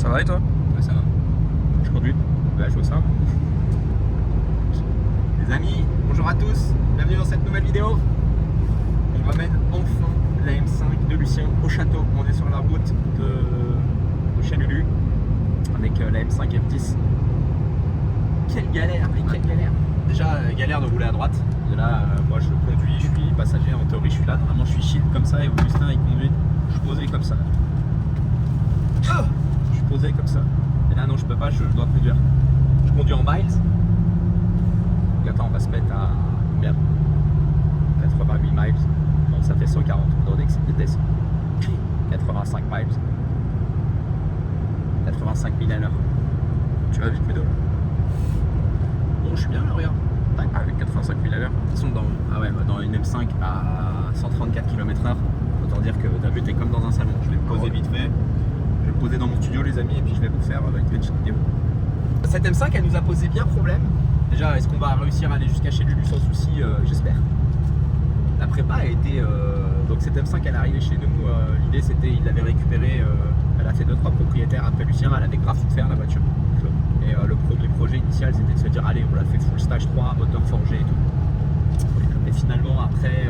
Ça va et toi? Ouais, ça va. Je conduis. Bah, je vois ça. Les amis, bonjour à tous. Bienvenue dans cette nouvelle vidéo. On ramène enfin la M5 de Lucien au château. On est sur la route de chez Lulu avec la M5 F10. Quelle galère, mais quelle galère. Déjà, galère de rouler à droite. Et là, moi je conduis, je suis passager. En théorie, je suis là. Normalement, je suis chill comme ça. Et Augustin, il conduit. Je suis posé comme ça. Je suis posé comme ça. Et là, non, je peux pas, je dois conduire. Je conduis en miles. Donc, attends, on va se mettre à combien? 88 miles. Non, ça fait 140 dans l'excès de vitesse. 85 miles. 85 000 à l'heure. Tu vas vite, mais donc. Bon, je suis bien là, regarde. Avec 85 000 à l'heure. De toute façon, dans une M5 à 134 km/h, autant dire que t'as vu, t'es comme dans un salon. Je vais me poser vite fait. Je vais me poser dans mon studio, les amis, et puis je vais vous faire une petite vidéo. Cette M5, elle nous a posé bien problème. Déjà, est-ce qu'on va réussir à aller jusqu'à chez Lulu sans souci? J'espère. La prépa a été. Donc, cette M5, elle est arrivée chez nous. L'idée, c'était, il l'avait récupérée. Elle a fait 2-3 propriétaires après Lucien. Elle avait grave souffert la voiture. Et le premier projet initial, c'était de se dire, allez, on l'a fait full stage 3, moteur forgé et tout. Et finalement, après,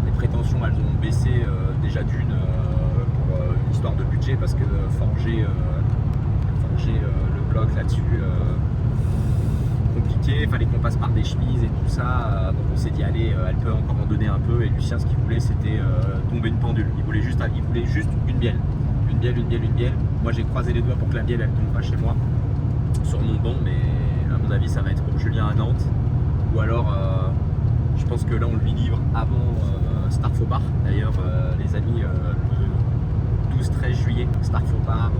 les prétentions, elles ont baissé déjà d'une. Une histoire de budget parce que forger le bloc là-dessus compliqué, il fallait qu'on passe par des chemises et tout ça, donc on s'est dit allez, elle peut encore en donner un peu, et Lucien ce qu'il voulait c'était tomber une pendule, il voulait juste une bielle. Moi j'ai croisé les doigts pour que la bielle elle tombe pas chez moi sur mon banc, mais à mon avis ça va être pour Julien à Nantes, ou alors je pense que là on lui livre avant Starfaux Bar. D'ailleurs les amis, le 12-13 juillet, Starfaux Bar,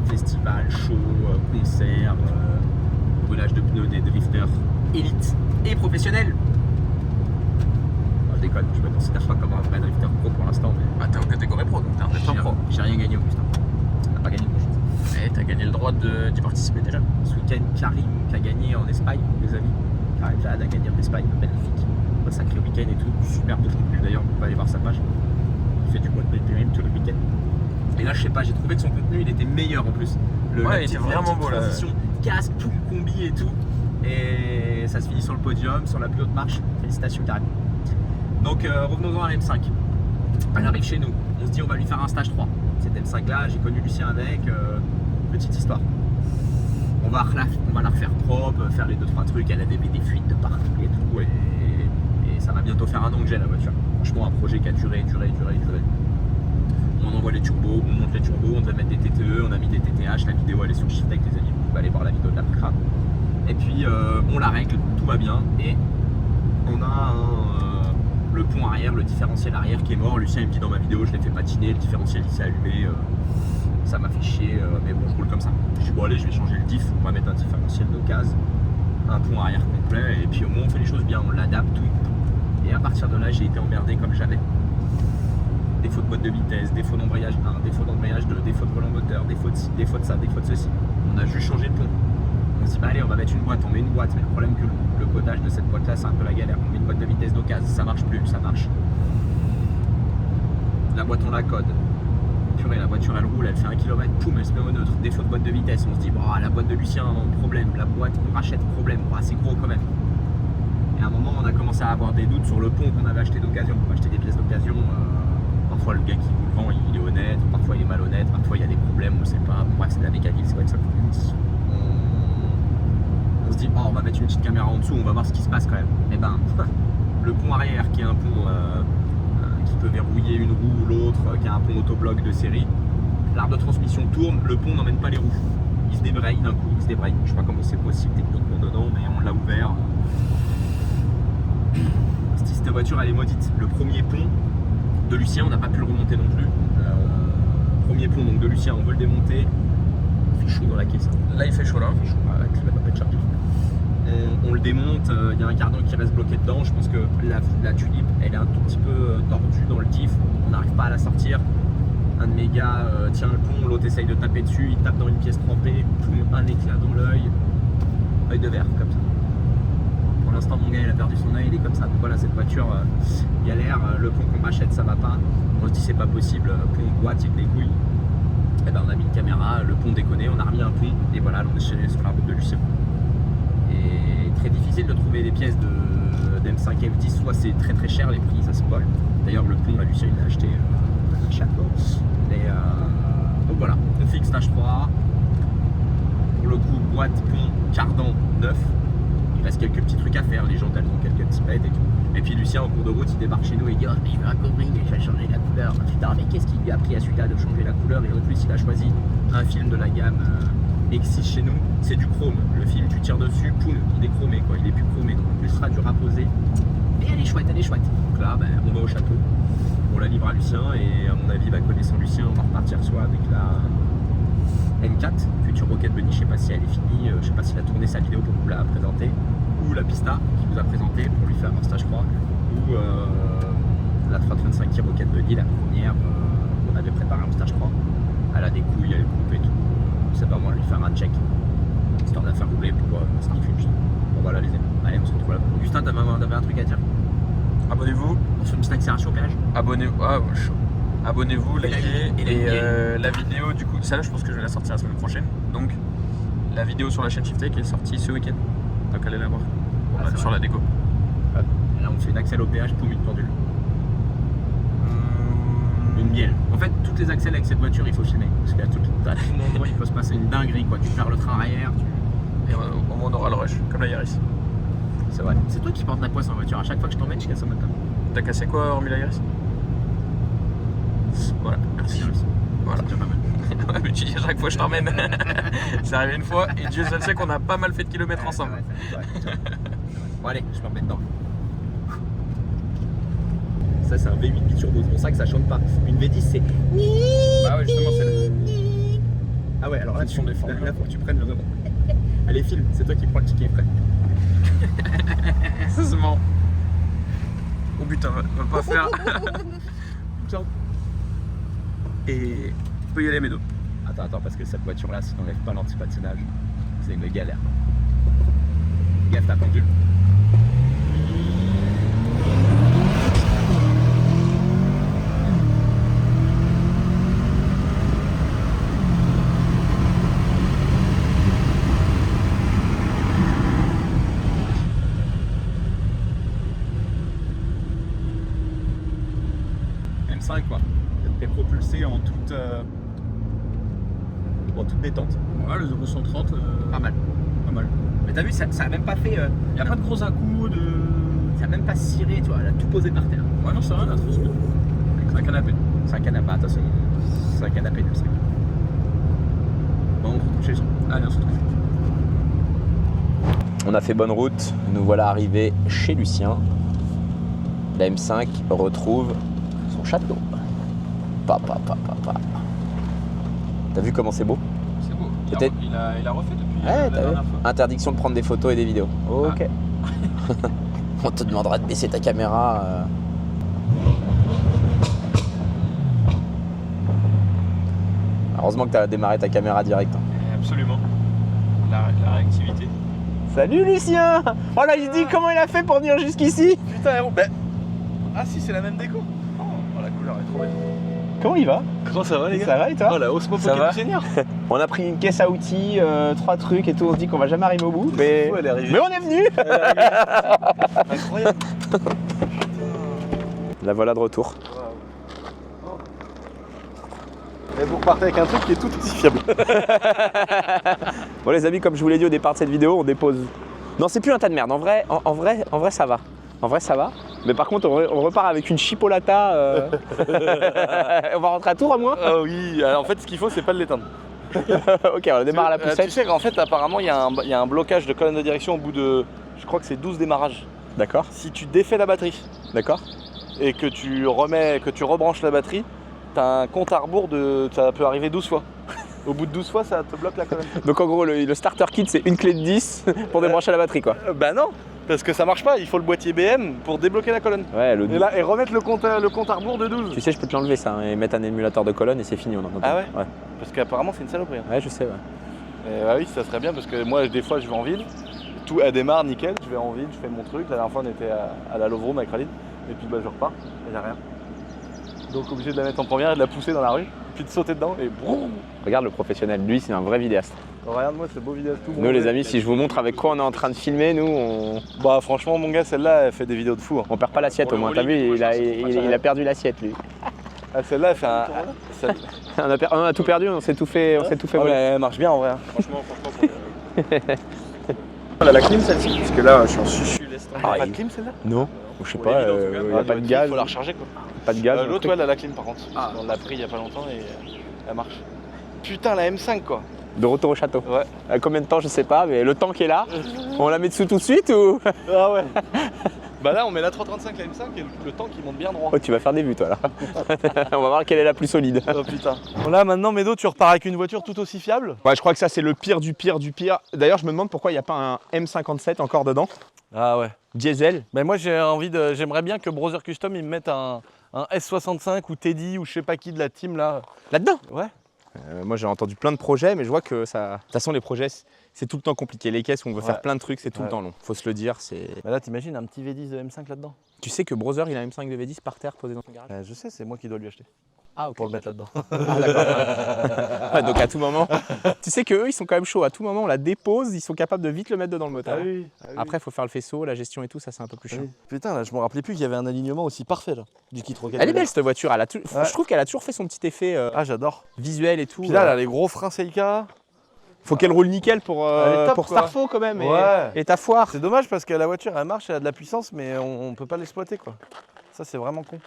festival, show, concert, brûlage de pneus des drifters élites et professionnels. Je déconne, je me considère pas comme un vrai drifter pro pour l'instant, mais T'es en catégorie pro, donc t'es un drifter pro. j'ai rien gagné, Augustin. On n'a pas gagné grand chose. Et t'as gagné le droit d'y participer déjà. Ce week-end, Karim qui a gagné en Espagne, les amis. Karim Jad a gagné en Espagne, magnifique. Un sacré week-end et tout, super beau contenu d'ailleurs, on peut aller voir sa page. Il fait du contenu même tout le week-end. Et là, je sais pas, j'ai trouvé que son contenu il était meilleur en plus. Ouais, il était vraiment beau là. Casque, tout, combi et tout. Et ça se finit sur le podium, sur la plus haute marche. Félicitations, Karim. Donc, revenons-en à la M5. Elle arrive chez nous. On se dit, on va lui faire un stage 3. Cette M5 là, j'ai connu Lucien avec. Petite histoire. On va la refaire propre, faire les 2-3 trucs. Elle a des fuites de partout et tout. Et ça va bientôt faire un an que j'ai la voiture. Franchement, un projet qui a duré. On envoie les turbos, on monte les turbos, on devait mettre des TTE, on a mis des TTH, la vidéo elle est sur Shift avec les amis, vous pouvez aller voir la vidéo de la Picra. Et puis on la règle, tout va bien, et on a le pont arrière, le différentiel arrière qui est mort. Lucien il me dit dans ma vidéo, je l'ai fait patiner, le différentiel il s'est allumé, ça m'a fait chier, mais bon je roule comme ça. Je dis bon allez, je vais changer le diff, on va mettre un différentiel d'occasion, un pont arrière complet, et puis au moins on fait les choses bien, on l'adapte, tout. Et à partir de là j'ai été emmerdé comme jamais. Défaut de boîte de vitesse, défaut d'embrayage 1, défaut d'embrayage 2, défaut de volant moteur, défaut de ci, défaut de ça, défaut de ceci. On a juste changé de pont. On se dit bah allez, on va mettre une boîte, on met une boîte, mais le problème que le codage de cette boîte là c'est un peu la galère. On met une boîte de vitesse d'occasion, ça marche plus, ça marche. La boîte on la code. Purée, la voiture elle roule, elle fait 1 km, poum, elle se met au neutre. Défaut de boîte de vitesse, on se dit bah la boîte de Lucien, problème, la boîte qu'on rachète, problème, bah, c'est gros quand même. Et à un moment on a commencé à avoir des doutes sur le pont qu'on avait acheté d'occasion. On acheter des pièces d'occasion. Parfois le gars qui vous le vend il est honnête, parfois il est malhonnête, parfois il y a des problèmes, on ne sait pas. Bon, bref, c'est de la mécanique, c'est vrai que ça on se dit oh, on va mettre une petite caméra en dessous, on va voir ce qui se passe quand même. Et ben le pont arrière qui est un pont qui peut verrouiller une roue ou l'autre, qui a un pont autobloc de série, l'arbre de transmission tourne, le pont n'emmène pas les roues. Il se débraye d'un coup, il se débraye. Je sais pas comment c'est possible techniquement dedans, mais on l'a ouvert. Cette voiture elle est maudite. Le premier pont de Lucien, on n'a pas pu le remonter non plus. Premier pont donc de Lucien, on veut le démonter. Il fait chaud dans la caisse. Là il fait chaud là. Il fait chaud, la clim va pas être chargée. On le démonte, il y a un cardan qui reste bloqué dedans. Je pense que la tulipe elle est un tout petit peu tordue dans le diff. On n'arrive pas à la sortir. Un de mes gars tient le pont, l'autre essaye de taper dessus, il tape dans une pièce trempée, un éclat dans l'œil. Œil de verre comme ça. Pour l'instant mon gars il a perdu son œil, il est comme ça. Donc voilà, cette voiture galère, le pont qu'on rachète ça va pas. On se dit c'est pas possible, pont boîte, il y a que des couilles. Et ben on a mis une caméra, le pont déconné, on a remis un pont et voilà, on est sur la route de Lucien. Et très difficile de trouver des pièces d'M5 F10, soit c'est très très cher, les prix ça se vole. D'ailleurs le pont, Lucien il l'a acheté à la Chapeau. Donc voilà, on fixe stage 3. Pour le coup, boîte, pont, cardan, neuf. Il reste quelques petits trucs à faire, les jantes elles ont quelques petits pets et tout. Et puis Lucien, en cours de route, il débarque chez nous et il dit oh, mais il veut un covering et je vais changer la couleur. Putain, mais qu'est-ce qu'il lui a pris à celui-là de changer la couleur? Et en plus, il a choisi un film de la gamme X6 chez nous. C'est du chrome. Le film, tu tires dessus, poum, il est chromé quoi. Il est plus chromé. Donc en plus, ce sera dur à poser. Mais elle est chouette, elle est chouette. Donc là, ben, on va au château. On la livre à Lucien et à mon avis, connaissant Lucien, on va repartir soit avec la M4, future Rocket Bunny, je sais pas si elle est finie, je sais pas s'il a tourné sa vidéo pour vous la présenter, ou la Pista qui vous a présenté pour lui faire un stage 3, ou la 335 qui Rocket Bunny, la première qu'on avait préparée en stage 3. Elle a des couilles, elle coupe et tout. C'est pas moi lui faire un check, histoire de la faire rouler pour Starfield. Bon voilà les amis, allez on se retrouve là. Augustin, t'avais un truc à dire? Abonnez-vous. On fait une petite accélération au péage. Abonnez-vous. Ah, chaud. Abonnez-vous, likez. Et la vidéo, du coup, celle-là, je pense que je vais la sortir la semaine prochaine. Donc, la vidéo sur la chaîne Shift Tech est sortie ce week-end. Donc, allez la voir. Sur la déco. Là, on fait une accèle au péage pour une pendule. Une bielle. En fait, toutes les accèles avec cette voiture, il faut chaîner. Parce qu'à tout moment, il peut se passer une dinguerie. Quoi. Tu perds le train arrière. Et au moins, on aura le rush, comme la Yaris. C'est vrai. C'est toi qui portes la poisse en voiture. À chaque fois que je t'emmène, je casse au matin. T'as cassé quoi, hormis la Yaris? Voilà, merci. Voilà. C'est déjà pas mal. Ouais, mais tu dis à chaque fois je t'emmène. C'est arrivé une fois et Dieu seul sait qu'on a pas mal fait de kilomètres ensemble. Bon allez, je me remets dedans. Ça c'est un V8 biturbo, c'est pour ça que ça chante pas. Une V10 c'est... Ah ouais justement c'est le... Ah ouais alors là tu sont des formes. Là faut que tu prennes le moment. Allez filme, c'est toi qui prends le ticket frais. Ça se ment. Oh putain, on va pas faire... Et on peut y aller, Médo. Attends, parce que cette voiture-là, si t'enlèves pas l'anti-patinage, c'est une galère. Gaffe ta pendule. M5 quoi. T'es propulsé en toute détente. Ouais, le 0-130, Pas mal. pas mal. Mais t'as vu, ça a même pas fait. Y a pas de gros à-coups, Ça a même pas ciré, tu vois, elle a tout posé par terre. Ouais, non, ça va, là, trop smooth. C'est un canapé. C'est un canapé, attention. C'est un canapé de 5. Bon, on se retrouve chez eux. Allez, on se retrouve. On a fait bonne route, nous voilà arrivés chez Lucien. La M5 retrouve son château. T'as vu comment c'est beau? C'est beau. Peut-être- Il a refait depuis Ouais, la t'as vu? dernière fois. Interdiction de prendre des photos et des vidéos. Ok. On te demandera de baisser ta caméra. Heureusement que t'as démarré ta caméra direct. Absolument. La réactivité. Salut Lucien! Oh là, il dit comment il a fait pour venir jusqu'ici? Putain, héros, ben... Ah si, c'est la même déco. Oh, la couleur est trop belle. Comment il va? Comment ça va les gars? Ça va et toi? Oh la Osmo Ça Pocket va du Seigneur. On a pris une caisse à outils, 3 trucs et tout, on se dit qu'on va jamais arriver au bout. Mais, fou, elle est arrivée. mais on est venu! Incroyable. La voilà de retour. Et vous repartez avec un truc qui est tout aussi fiable. Bon les amis, comme je vous l'ai dit au départ de cette vidéo, on dépose... Non, c'est plus un tas de merde, en vrai ça va. En vrai ça va. Mais par contre, on repart avec une chipolata. On va rentrer à Tours à moins. Ah oui, alors, en fait ce qu'il faut c'est pas de l'éteindre. Ok, on démarre à la poussette. Tu sais qu'en fait apparemment il y a un blocage de colonne de direction au bout de, je crois que c'est 12 démarrages. D'accord, Si tu défais la batterie d'accord. et que tu rebranches la batterie, t'as un compte à rebours ça peut arriver 12 fois. Au bout de 12 fois ça te bloque la colonne. Donc en gros, le starter kit, c'est une clé de 10 pour débrancher la batterie quoi. Bah non, parce que ça marche pas, il faut le boîtier BM pour débloquer la colonne. Ouais, Et remettre le compte à rebours de 12. Tu sais, je peux te l'enlever ça, hein, et mettre un émulateur de colonne et c'est fini. On en entend. Ah ouais Ouais, Parce qu'apparemment c'est une saloperie. Hein. ouais je sais, ouais. Et bah oui, ça serait bien parce que moi des fois je vais en ville, tout elle démarre nickel, je vais en ville, je fais mon truc. La dernière fois on était à la Love Room avec Khalid et puis bah je repars et y'a rien. Donc obligé de la mettre en première et de la pousser dans la rue, puis de sauter dedans et boum. Regarde le professionnel, lui c'est un vrai vidéaste. Regarde-moi ce beau vidéo tout. Nous les amis, si je vous montre avec quoi on est en train de filmer, nous on... Bah franchement mon gars, celle-là elle fait des vidéos de fou. Hein. On perd pas l'assiette au moins, t'as vu, il a perdu l'assiette lui. Ah, celle-là elle fait un... On a tout perdu, on s'est tout fait voler. Elle marche bien en vrai. Hein. Franchement. Elle a la clim celle-ci, parce que là je suis en chuchu l'instant. Ah, pas de clim celle-là? Non, je sais Pour pas, les vides, en tout cas. il n'y a pas de gaz. Faut la recharger quoi. Pas de gaz. L'autre elle a la clim par contre. On l'a pris il y a pas longtemps et elle marche. Putain la M5 quoi. De retour au château. Ouais. Combien de temps je sais pas, mais le temps qui est là, on la met dessous tout de suite ou? Ah ouais. Bah là on met la 335 la M5 et le temps qui monte bien droit. Oh, tu vas faire des vues toi là. On va voir quelle est la plus solide. Oh putain. Bon là maintenant Médo tu repars avec une voiture tout aussi fiable. Ouais, je crois que ça c'est le pire du pire du pire. D'ailleurs je me demande pourquoi il n'y a pas un M57 encore dedans. Ah ouais. Diesel. Mais moi j'aimerais bien que Brother Custom ils me mettent un S65 ou Teddy ou je sais pas qui de la team là. Là-dedans. Ouais. Moi j'ai entendu plein de projets, mais je vois que ça. De toute façon les projets c'est tout le temps compliqué. Les caisses où on veut faire plein de trucs, c'est tout le temps long. Faut se le dire, c'est. Bah là t'imagines un petit V10 de M5 là-dedans. Tu sais que Brother il a un M5 de V10 par terre posé dans son garage. Je sais, c'est moi qui dois lui acheter. Ah ok. Pour le mettre là-dedans. Ah d'accord. Ouais, donc à tout moment, tu sais qu'eux ils sont quand même chauds. À tout moment on la dépose, ils sont capables de vite le mettre dedans le moteur. Ah oui. Après il faut faire le faisceau, la gestion et tout, ça c'est un peu plus chiant. Putain là je me rappelais plus qu'il y avait un alignement aussi parfait là. Du kit Rocket. Elle est belle cette voiture, je trouve qu'elle a toujours fait son petit effet Ah j'adore. visuel et tout. Puis là elle a les gros freins Seika. Faut qu'elle roule nickel pour top, Starfo quand même Ouais. et ta foire. C'est dommage parce que la voiture elle marche, elle a de la puissance mais on peut pas l'exploiter quoi. Ça c'est vraiment con.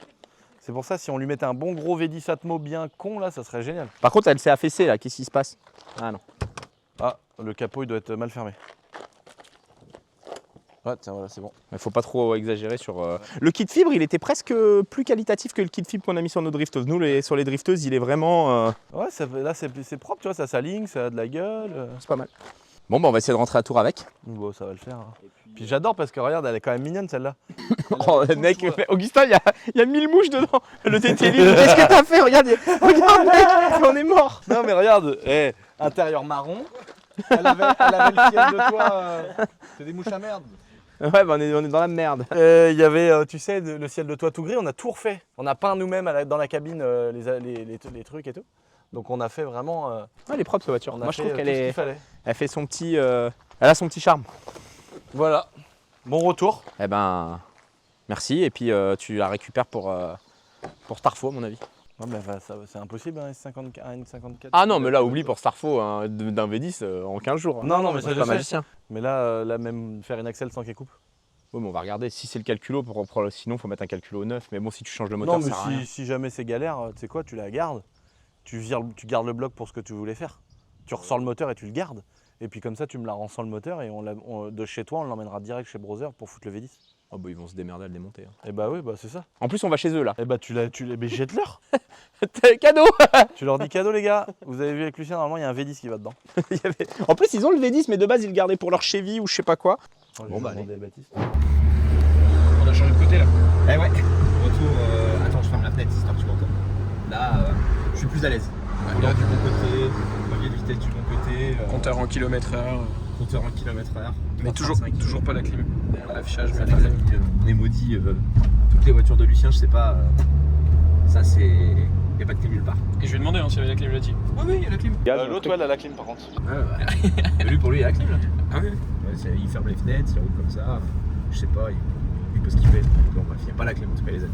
C'est pour ça si on lui mettait un bon gros V10 Atmo bien con là ça serait génial. Par contre elle s'est affaissée là, qu'est-ce qui se passe? Ah non. Ah le capot il doit être mal fermé. Ouais tiens voilà c'est bon. Il faut pas trop exagérer sur... Le kit fibre il était presque plus qualitatif que le kit fibre qu'on a mis sur nos drifteuses. Nous sur les drifteuses il est vraiment... Ouais là c'est propre tu vois, ça s'aligne, ça a de la gueule. C'est pas mal. Bon bah on va essayer de rentrer à Tours avec. Bon ça va le faire. Hein. Puis j'adore parce que regarde elle est quand même mignonne celle-là. Oh mec, Augustin il y a 1000 mouches dedans. Le TT libre, qu'est-ce que t'as fait? Regarde mec, on est mort. Non mais regarde, intérieur marron, elle avait le ciel de toit, c'est des mouches à merde. Ouais bah on est dans la merde. Il y avait, tu sais, le ciel de toit tout gris, on a tout refait. On a peint nous-mêmes dans la cabine les trucs et tout. Donc on a fait vraiment... Elle est propre cette voiture. Moi je trouve qu'elle est... Elle fait son petit... Elle a son petit charme. Voilà, bon retour. Eh ben, merci. Et puis tu la récupères pour Starfo à mon avis. Ouais, mais c'est impossible un S54. Ah non mais là oublie pour Starfo d'un V10 en 15 jours. Non mais ça c'est pas magicien. Mais là même faire une axle sans qu'elle coupe. Oui mais on va regarder. Si c'est le calculo, sinon il faut mettre un calculo neuf. Mais bon si tu changes le moteur non, mais ça sert à rien. si jamais c'est galère, tu sais quoi, tu la gardes. Tu gardes le bloc pour ce que tu voulais faire. Tu ressors le moteur et tu le gardes. Et puis comme ça, tu me la rends sans le moteur et de chez toi, on l'emmènera direct chez Brother pour foutre le V10. Oh bah ils vont se démerder à le démonter. Hein. Et bah oui, bah c'est ça. En plus on va chez eux là. Et bah mais jette-leur. Cadeau. Tu leur dis cadeau les gars. Vous avez vu avec Lucien, normalement il y a un V10 qui va dedans. En plus ils ont le V10 mais de base ils le gardaient pour leur Chevy ou je sais pas quoi. Bon bah allez. Baptiste. On a changé de côté là. Eh ouais. Retour. Attends, je ferme la fenêtre histoire que tu m'entends. Là, je suis plus à l'aise. Là, du bon côté, levier de vitesse du bon côté. Compteur en km/h. Compteur en km/h. Mais toujours pas la clim. L'affichage, mais Ça, la clim. on est maudit. Toutes les voitures de Lucien, je sais pas. Ça, c'est. Il n'y a pas de clim nulle part. Et je lui ai demandé s'il y avait la clim, il a dit. Ah oui, il y a la clim. L'autre, elle a la clim par contre. Ouais. Lui, pour lui, il y a la clim là. Ah oui. Ouais, il ferme les fenêtres, il roule comme ça. Je sais pas, il peut ce qu'il fait. Bon, bref, il n'y a pas la clim en tout cas, les amis.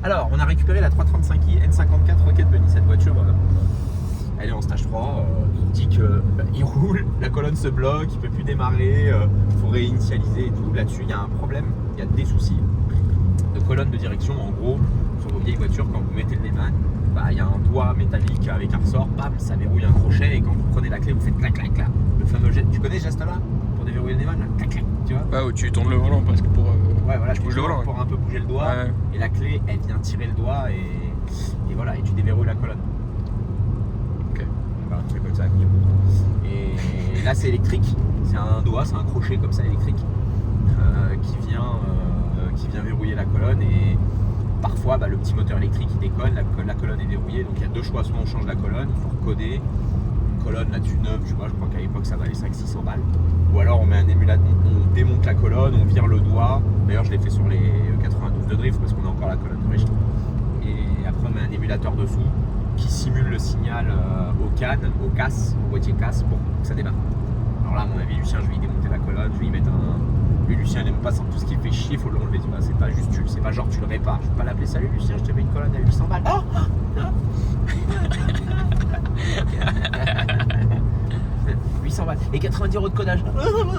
Alors, on a récupéré la 335i N54 Rocket Bunny. Cette voiture, elle est en stage 3. Il dit qu'il roule, la colonne se bloque, il peut plus démarrer, il faut réinitialiser et tout. Là-dessus, il y a un problème, il y a des soucis de colonne de direction. En gros, sur vos vieilles voitures, quand vous mettez le Neyman, il y a un doigt métallique avec un ressort, bam, ça verrouille un crochet et quand vous prenez la clé, vous faites clac clac clac. Le fameux jet. Tu connais ce geste-là pour déverrouiller le Neyman là, clac clac, tu vois? Bah, où tu tournes le volant presque pour. Ouais, voilà, tu bouges le volant. pour un peu bouger le doigt. Ouais. Et la clé, elle vient tirer le doigt et voilà, et tu déverrouilles la colonne. Ok. Voilà, tu fais comme ça. Et là, c'est électrique. C'est un doigt, c'est un crochet comme ça électrique qui vient verrouiller la colonne. Et parfois, le petit moteur électrique il déconne, la colonne est verrouillée. Donc il y a deux choix, soit on change la colonne, il faut recoder une colonne là-dessus neuve, je crois qu'à l'époque ça valait 500-600 balles. Ou alors on met un émulateur, on démonte la colonne, on vire le doigt. D'ailleurs je l'ai fait sur les 92 de drift parce qu'on a encore la colonne d'origine. Et après on met un émulateur dessous qui simule le signal au boîtier casse pour que ça démarre. Alors là, à mon avis, Lucien, je vais y démonter la colonne, je vais y mettre un. Lui, Lucien, il n'aime pas tout ce qui fait chier, il faut l'enlever. C'est pas juste c'est pas genre tu le répares. Je vais pas l'appeler salut Lucien, je te mets une colonne à 800 balles. Oh 800 balles et 90 € de codage. Complètement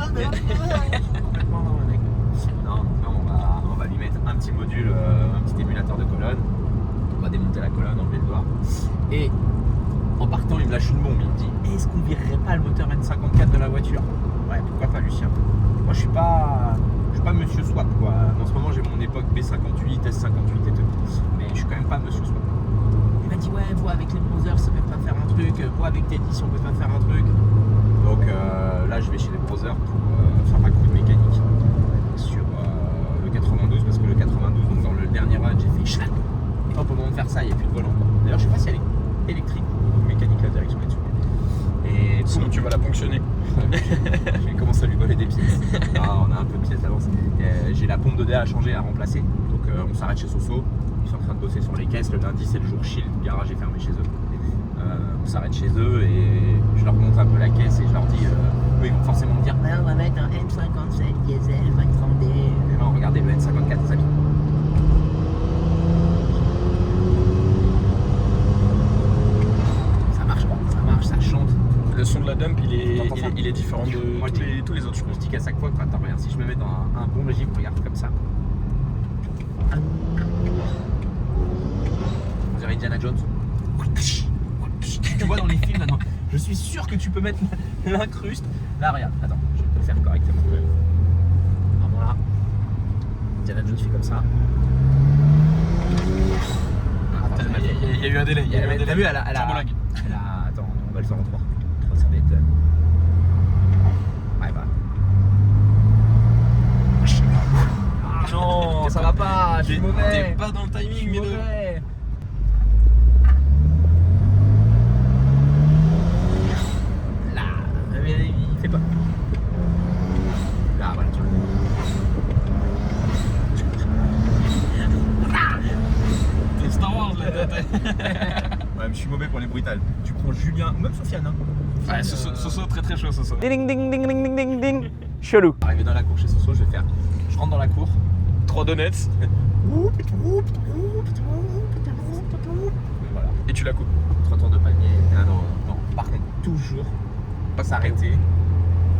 mec. Non, on va lui mettre un petit module, un petit émulateur de colonne. On va démonter la colonne, enlever le doigt. Et en partant, il me lâche une bombe. Il me dit est-ce qu'on virerait pas le moteur N54 de la voiture? Ouais, pourquoi pas, Lucien? Moi, je suis pas monsieur swap quoi. En ce moment, j'ai mon époque B58, S58 et tout. Mais je suis quand même pas monsieur swap. Il m'a dit ouais, vois avec les browsers, ça peut pas faire un truc. Vois avec tes 10, on peut pas faire un truc. Donc là, je vais chez les browsers pour faire ma coupe mécanique sur le 92 parce que le 92, donc dans le dernier run, j'ai fait chlac. Et hop, au moment de faire ça, il n'y a plus de volant. D'ailleurs, je sais pas si elle est électrique ou mécanique la direction là-dessus. Et sinon, tu vas la ponctionner. Je vais commencer à lui voler des pièces. On a un peu de pièces d'avance. J'ai la pompe de DA à changer, à remplacer. Donc on s'arrête chez Soso. Ils sont en train de bosser sur les caisses. Le lundi, c'est le jour chill. Le garage est fermé chez eux. On s'arrête chez eux et je leur montre un peu la caisse et je leur dis eux ils vont forcément me dire on va mettre un N57 diesel 23D. Mais non, regardez le N54 les amis. Ça marche pas, ça marche, ça chante. Le son de la dump il est différent de moi, tous les autres. Je me dis qu'à chaque fois, attends, regarde, si je me mets dans un bon régime, regarde comme ça. On dirait Indiana Jones. Tu vois dans les films là, je suis sûr que tu peux mettre l'incruste. Là, regarde, attends, je vais te le faire correctement. Alors voilà, Indiana Jones fait comme ça. Il y a eu un délai. T'as vu, elle a. Attends, on va le faire en 3. 3 serviettes. Ouais, bah. Non, ça va pas, je suis mauvais. T'es pas dans le timing, mais mauvais. Là, mais il fait pas. Là, voilà, tu vois. T'es Star Wars là. Ouais, mais je suis mauvais pour les brutales. Tu prends Julien, ou même Sofiane, hein. Ouais, Soso, très très chaud, Soso. Ding ding ding ding ding ding ding. Chelou. Arrivé dans la cour chez Soso, je vais faire. Je rentre dans la cour. 3 donuts. Voilà. Et tu la coupes. 3 tours de panier. Ah non. Par contre, toujours pas s'arrêter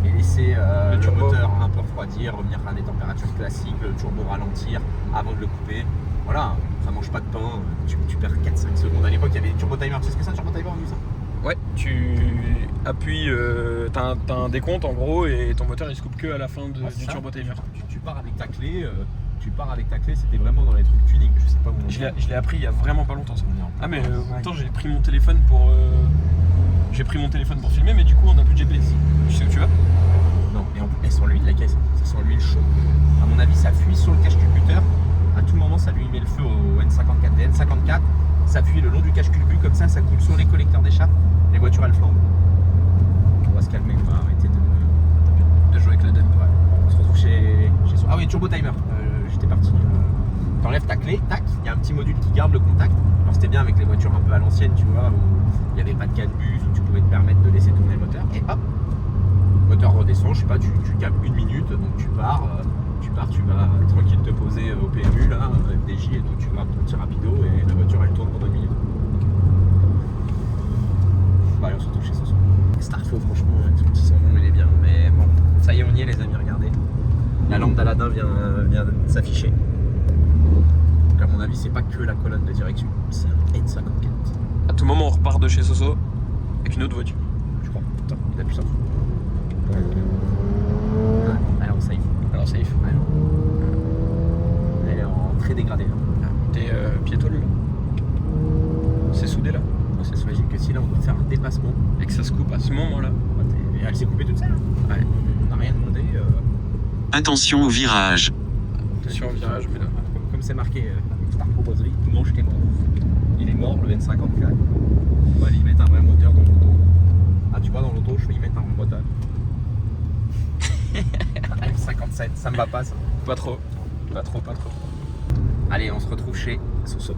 et laisser le moteur un peu refroidir, revenir à des températures classiques, le turbo ralentir avant de le couper. Voilà, ça mange pas de pain, tu perds 4-5 secondes. À l'époque, il y avait des turbo timers. Tu sais ce que c'est un turbo timer en usant? Ouais, tu appuies, t'as un décompte en gros et ton moteur il se coupe que à la fin du turbo timer. Tu pars avec ta clé. C'était vraiment dans les trucs tuning. Je sais pas où. Je l'ai appris il y a vraiment pas longtemps ça. Ah mais en même temps j'ai pris mon téléphone pour filmer, mais du coup on n'a plus de GPS. Tu sais où tu vas? Non, et en plus, elle sent l'huile de la caisse. Ça sent l'huile chaude. À mon avis, ça fuit sur le cache-culbuteur. À tout moment, ça lui met le feu au N54. Les N54, ça fuit le long du cache-culbu comme ça coule sur les collecteurs d'échappe. Les voitures elles flambent. On va se calmer, on va arrêter de jouer avec la dump. Ouais. On se retrouve chez soi. Ah oui, turbo timer. J'étais parti. T'enlèves ta clé, tac, il y a un petit module qui garde le contact. Alors c'était bien avec les voitures un peu à l'ancienne, tu vois, où il n'y avait pas de canbus, où tu pouvais te permettre de laisser tourner le moteur. Et hop, le moteur redescend, je sais pas, tu câbles 1 minute, donc tu vas tranquille te poser au PMU là, FDJ et tout, tu vas ton petit rapido et la voiture elle tourne pendant 1 minute. Bah allez, on se retrouve chez Soso. Starfo franchement, son petit son nom il est bien, mais bon, ça y est on y est les amis, regardez. La lampe d'Aladin vient de s'afficher. Donc à mon avis c'est pas que la colonne de direction, c'est un N54. À tout moment on repart de chez Soso avec une autre voiture. Je crois. Putain, il appuie sur le alors safe. Alors safe. Elle est en très dégradé. T'es piétole là. C'est soudé là. C'est j'imagine que si là on doit faire un dépassement et que ça se coupe à ce moment là. Et elle s'est coupée toute seule. Ouais. On n'a rien demandé. Attention au virage. Attention au virage, mais là. Comme c'est marqué Starfo Boiserie, mange tes morts. Il est mort le N54. On va lui mettre un vrai moteur dans l'auto. Ah tu vois dans l'auto je vais y mettre un moteur. F57, ça me va pas ça. Pas trop. Allez on se retrouve chez Soso.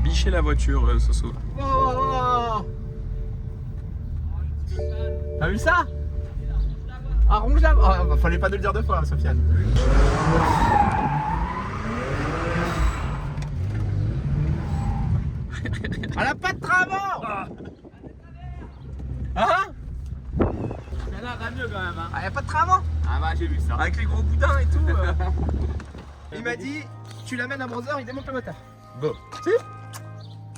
bicher la voiture, Soso. Oh. T'as vu ça? Ah, ronge là. Oh, fallait pas nous le dire deux fois, Sofiane. Elle a pas de train avant. Hein? Mais là, va mieux quand même. Hein. Ah, y'a pas de train avant? Ah bah j'ai vu ça. Avec les gros boudins et tout. Il m'a dit, tu l'amènes à Brother, il démonte le moteur. Bon. Si?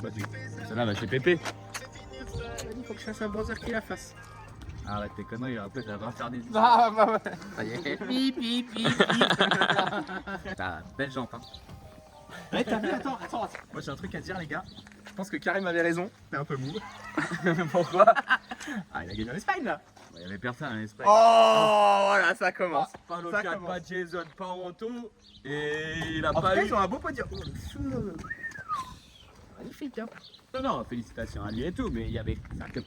Vas-y. Celle-là va chez Pépé. Il m'a dit, faut que je fasse un Brother qui la fasse. Arrête tes conneries, après ça va faire des. Ah, bah ouais. Ça y est. Pip, pip, pip, pip. T'as belle jante, hein. Ouais, t'as vu, attends. Moi j'ai un truc à dire, les gars. Je pense que Karim avait raison. T'es un peu mou. Pourquoi? Ah, il a gagné en Espagne là. Il y avait personne en Espagne. Oh, voilà, ça commence. Pas Ça Local, commence. pas Jason, pas Anto. Et il a En tout pas cas, eu. ils ont un beau podium. Oh, le chou. Magnifique, hein. Non, félicitations à lui et tout, mais il y avait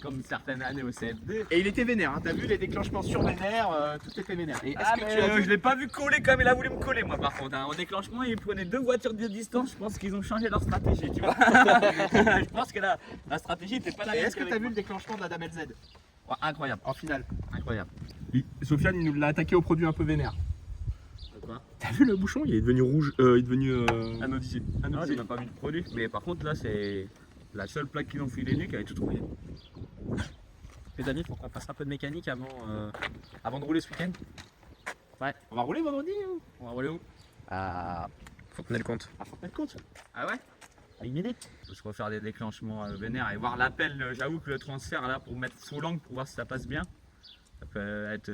comme certaines années au CFD. Et il était vénère, hein. T'as vu les déclenchements sur vénère, tout était vénère. Et est-ce que tu as vu je l'ai pas vu coller comme il a voulu me coller, moi par contre. Hein. Au déclenchement, il prenait 2 voitures de distance. Je pense qu'ils ont changé leur stratégie, tu vois. Je pense que la stratégie n'était pas la Et même. est-ce que t'as vu le déclenchement de la Dame LZ Ouais, incroyable, en finale? incroyable. Sofiane, il nous l'a attaqué au produit un peu vénère. Quoi? T'as vu le bouchon? Il est devenu rouge, il est devenu Anodisé. Non, j'ai même pas vu de produit. Mais par contre, là, c'est la seule plaque qu'ils ont filé nu qui avait tout trouvé. Les amis, faut qu'on fasse un peu de mécanique avant de rouler ce week-end. Ouais. On va rouler vendredi ou? On va rouler où? À Fontenay-le-Comte. À Fontenay-le-Comte. Ah ouais? À une idée. On peut se refaire des déclenchements vénères et voir l'appel. J'avoue que le transfert là pour mettre sous l'angle pour voir si ça passe bien, ça peut être.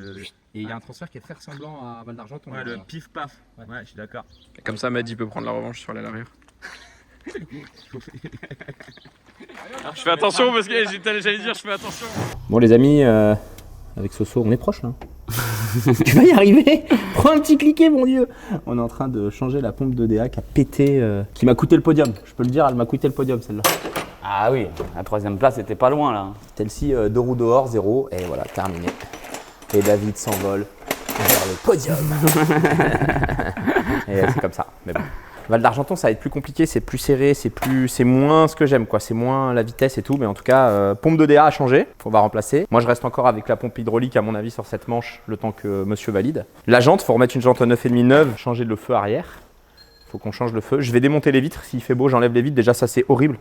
Et il y a un transfert qui est très ressemblant à Val d'Argent. Ouais, le pif paf. Ouais. Ouais, je suis d'accord. Comme ça, Maddy peut prendre la revanche sur l'aile arrière. Alors, je fais attention parce que j'allais dire, je fais attention. Bon, les amis, avec Soso, on est proche là. Tu vas y arriver. Prends un petit cliquet, mon dieu. On est en train de changer la pompe de DA qui a pété, qui m'a coûté le podium. Je peux le dire, elle m'a coûté le podium celle-là. Ah oui, la 3ème place était pas loin là. Celle-ci, 2 roues dehors, 0. Et voilà, terminé. Et David s'envole vers le podium. Et c'est comme ça. Mais bon. Val d'Argenton, ça va être plus compliqué, c'est plus serré, c'est moins ce que j'aime, quoi. C'est moins la vitesse et tout, mais en tout cas, pompe de DA a changé, on va remplacer. Moi, je reste encore avec la pompe hydraulique, à mon avis, sur cette manche, le temps que monsieur valide. La jante, faut remettre une jante 9,5 neuve, changer le feu arrière. Faut qu'on change le feu. Je vais démonter les vitres, s'il fait beau, j'enlève les vitres. Déjà, ça, c'est horrible.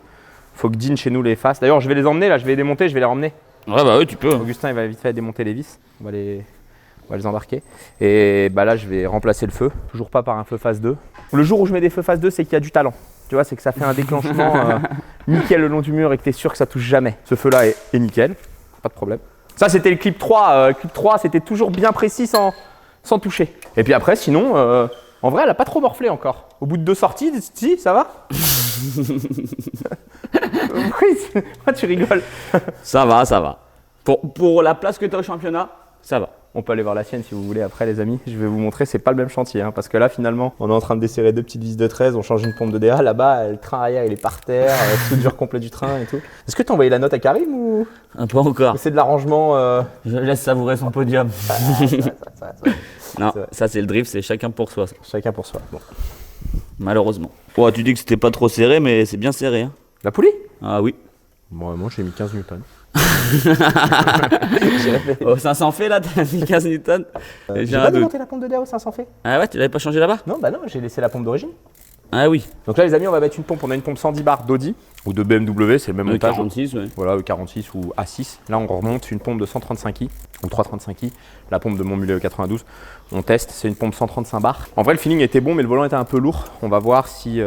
Faut que Dean chez nous les fasse. D'ailleurs, je vais les emmener là, je vais les démonter, je vais les ramener. Ouais bah oui tu peux. Augustin, il va vite fait démonter les vis. On va les embarquer. Et bah là, je vais remplacer le feu. Toujours pas par un feu phase 2. Le jour où je mets des feux phase 2, c'est qu'il y a du talent. Tu vois, c'est que ça fait un déclenchement nickel le long du mur et que tu es sûr que ça touche jamais. Ce feu-là est nickel, pas de problème. Ça, c'était le clip 3. Le clip 3, c'était toujours bien précis sans toucher. Et puis après, sinon, en vrai, elle a pas trop morflé encore. Au bout de 2 sorties, si, ça va. Pourquoi tu rigoles? Ça va. Pour la place que tu as au championnat, ça va. On peut aller voir la sienne si vous voulez après les amis. Je vais vous montrer, c'est pas le même chantier. Parce que là finalement, on est en train de desserrer 2 petites vis de 13, on change une pompe de DA. Là-bas, le train arrière il est par terre, soudure complet du train et tout. Est-ce que tu as envoyé la note à Karim ou Pas encore. c'est de l'arrangement Je laisse savourer son podium. ça. Non, C'est vrai. ça c'est le drift, c'est chacun pour soi. Ça. Chacun pour soi. Bon. Malheureusement. Ouais, tu dis que c'était pas trop serré, mais c'est bien serré. Hein. La poulie? Ah oui. Moi j'ai mis 15 newtons. Au 500 fait là, t'as mis 15 newtons. J'ai J'ai un pas doute. démonté la pompe de DA au 500 fait. Ah ouais, tu l'avais pas changé là-bas? Non, bah non, j'ai laissé la pompe d'origine. Ah oui. Donc là les amis, on va mettre une pompe. On a une pompe 110 bar d'Audi ou de BMW, c'est le même montage. 46, ouais. Voilà, E46 ou A6. Là, on remonte une pompe de 135i ou 335i. La pompe de mon mulet E92. On teste, c'est une pompe 135 bar. En vrai, le feeling était bon, mais le volant était un peu lourd. On va voir si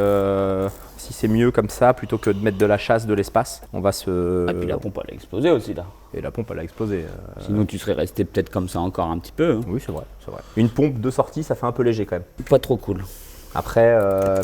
c'est mieux comme ça plutôt que de mettre de la chasse, de l'espace. On va se. Ah puis la pompe elle a explosé aussi là. Et la pompe, elle a explosé. Sinon tu serais resté peut-être comme ça encore un petit peu. Hein. Oui, c'est vrai, c'est vrai. Une pompe de sortie, ça fait un peu léger quand même. Pas trop cool. Après,